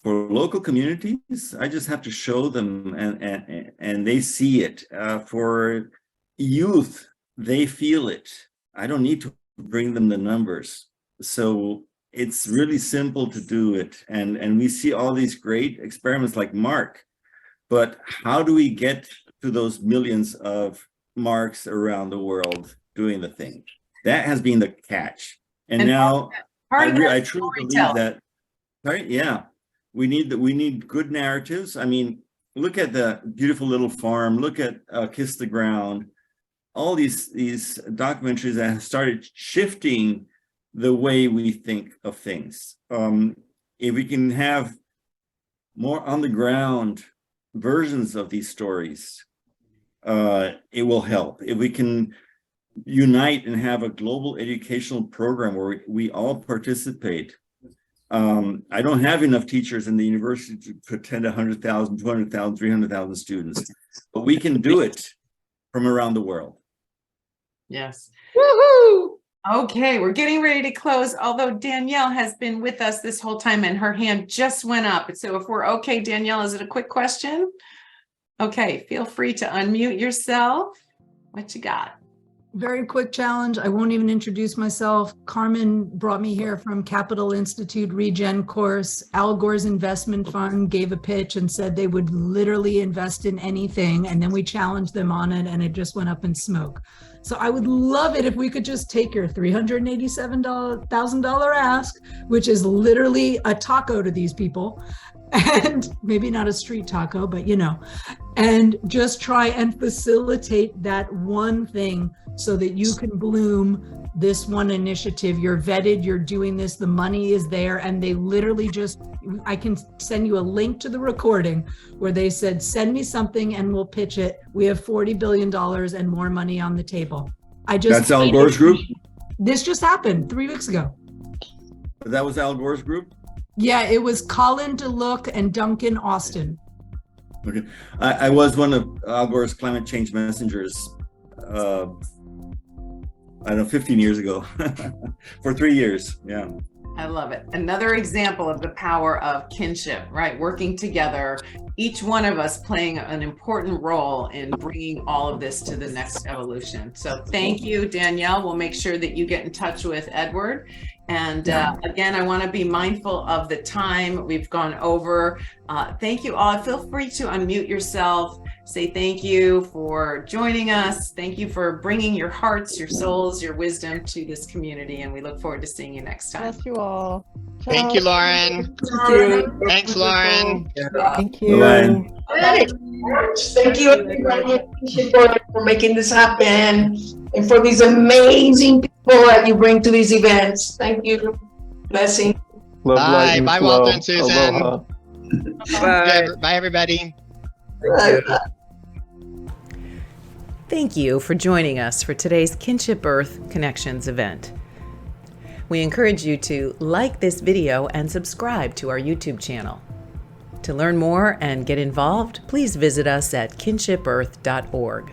for local communities, I just have to show them and they see it. For youth, they feel it. I don't need to bring them the numbers. So it's really simple to do it. And we see all these great experiments like Mark, but how do we get to those millions of Marks around the world doing the thing? That has been the catch. And now I truly believe that, right? Yeah, we need good narratives. I mean, look at the beautiful little farm, look at Kiss the Ground, all these documentaries that have started shifting the way we think of things. If we can have more on the ground versions of these stories, it will help. If we can unite and have a global educational program where we all participate. I don't have enough teachers in the university to attend 100,000, 200,000, 300,000 students, but we can do it from around the world. Yes. Woohoo! Okay, we're getting ready to close, although Danielle has been with us this whole time and her hand just went up. So if we're okay, Danielle, is it a quick question? Okay, feel free to unmute yourself. What you got? Very quick challenge. I won't even introduce myself. Carmen brought me here from Capital Institute Regen course. Al Gore's investment fund gave a pitch and said they would literally invest in anything. And then we challenged them on it and it just went up in smoke. So I would love it if we could just take your $387,000 ask, which is literally a taco to these people, and maybe not a street taco, but you know, and just try and facilitate that one thing so that you can bloom this one initiative. You're vetted, you're doing this, the money is there. And they literally just, I can send you a link to the recording where they said, send me something and we'll pitch it. We have $40 billion and more money on the table. That's Al Gore's group? This just happened 3 weeks ago. That was Al Gore's group? Yeah, it was Colin DeLuc and Duncan Austin. Okay. I was one of Al Gore's climate change messengers, I don't know, 15 years ago, for 3 years. Yeah. I love it. Another example of the power of kinship, right? Working together, each one of us playing an important role in bringing all of this to the next evolution. So thank you, Danielle. We'll make sure that you get in touch with Edward. And again, I want to be mindful of the time we've gone over. Thank you all. Feel free to unmute yourself. Say thank you for joining us. Thank you for bringing your hearts, your souls, your wisdom to this community. And we look forward to seeing you next time. Bless you all. Thank you, Lauren. Thank you. Thanks, Lauren. Thank you. Bye-bye. Thank you, everybody, for making this happen and for these amazing people that you bring to these events. Thank you. Blessing. Love, Bye. light, and Bye, flow. Walter and Susan. Aloha. Bye, everybody. Thank you for joining us for today's Kinship Earth Connections event. We encourage you to like this video and subscribe to our YouTube channel. To learn more and get involved, please visit us at kinshipearth.org.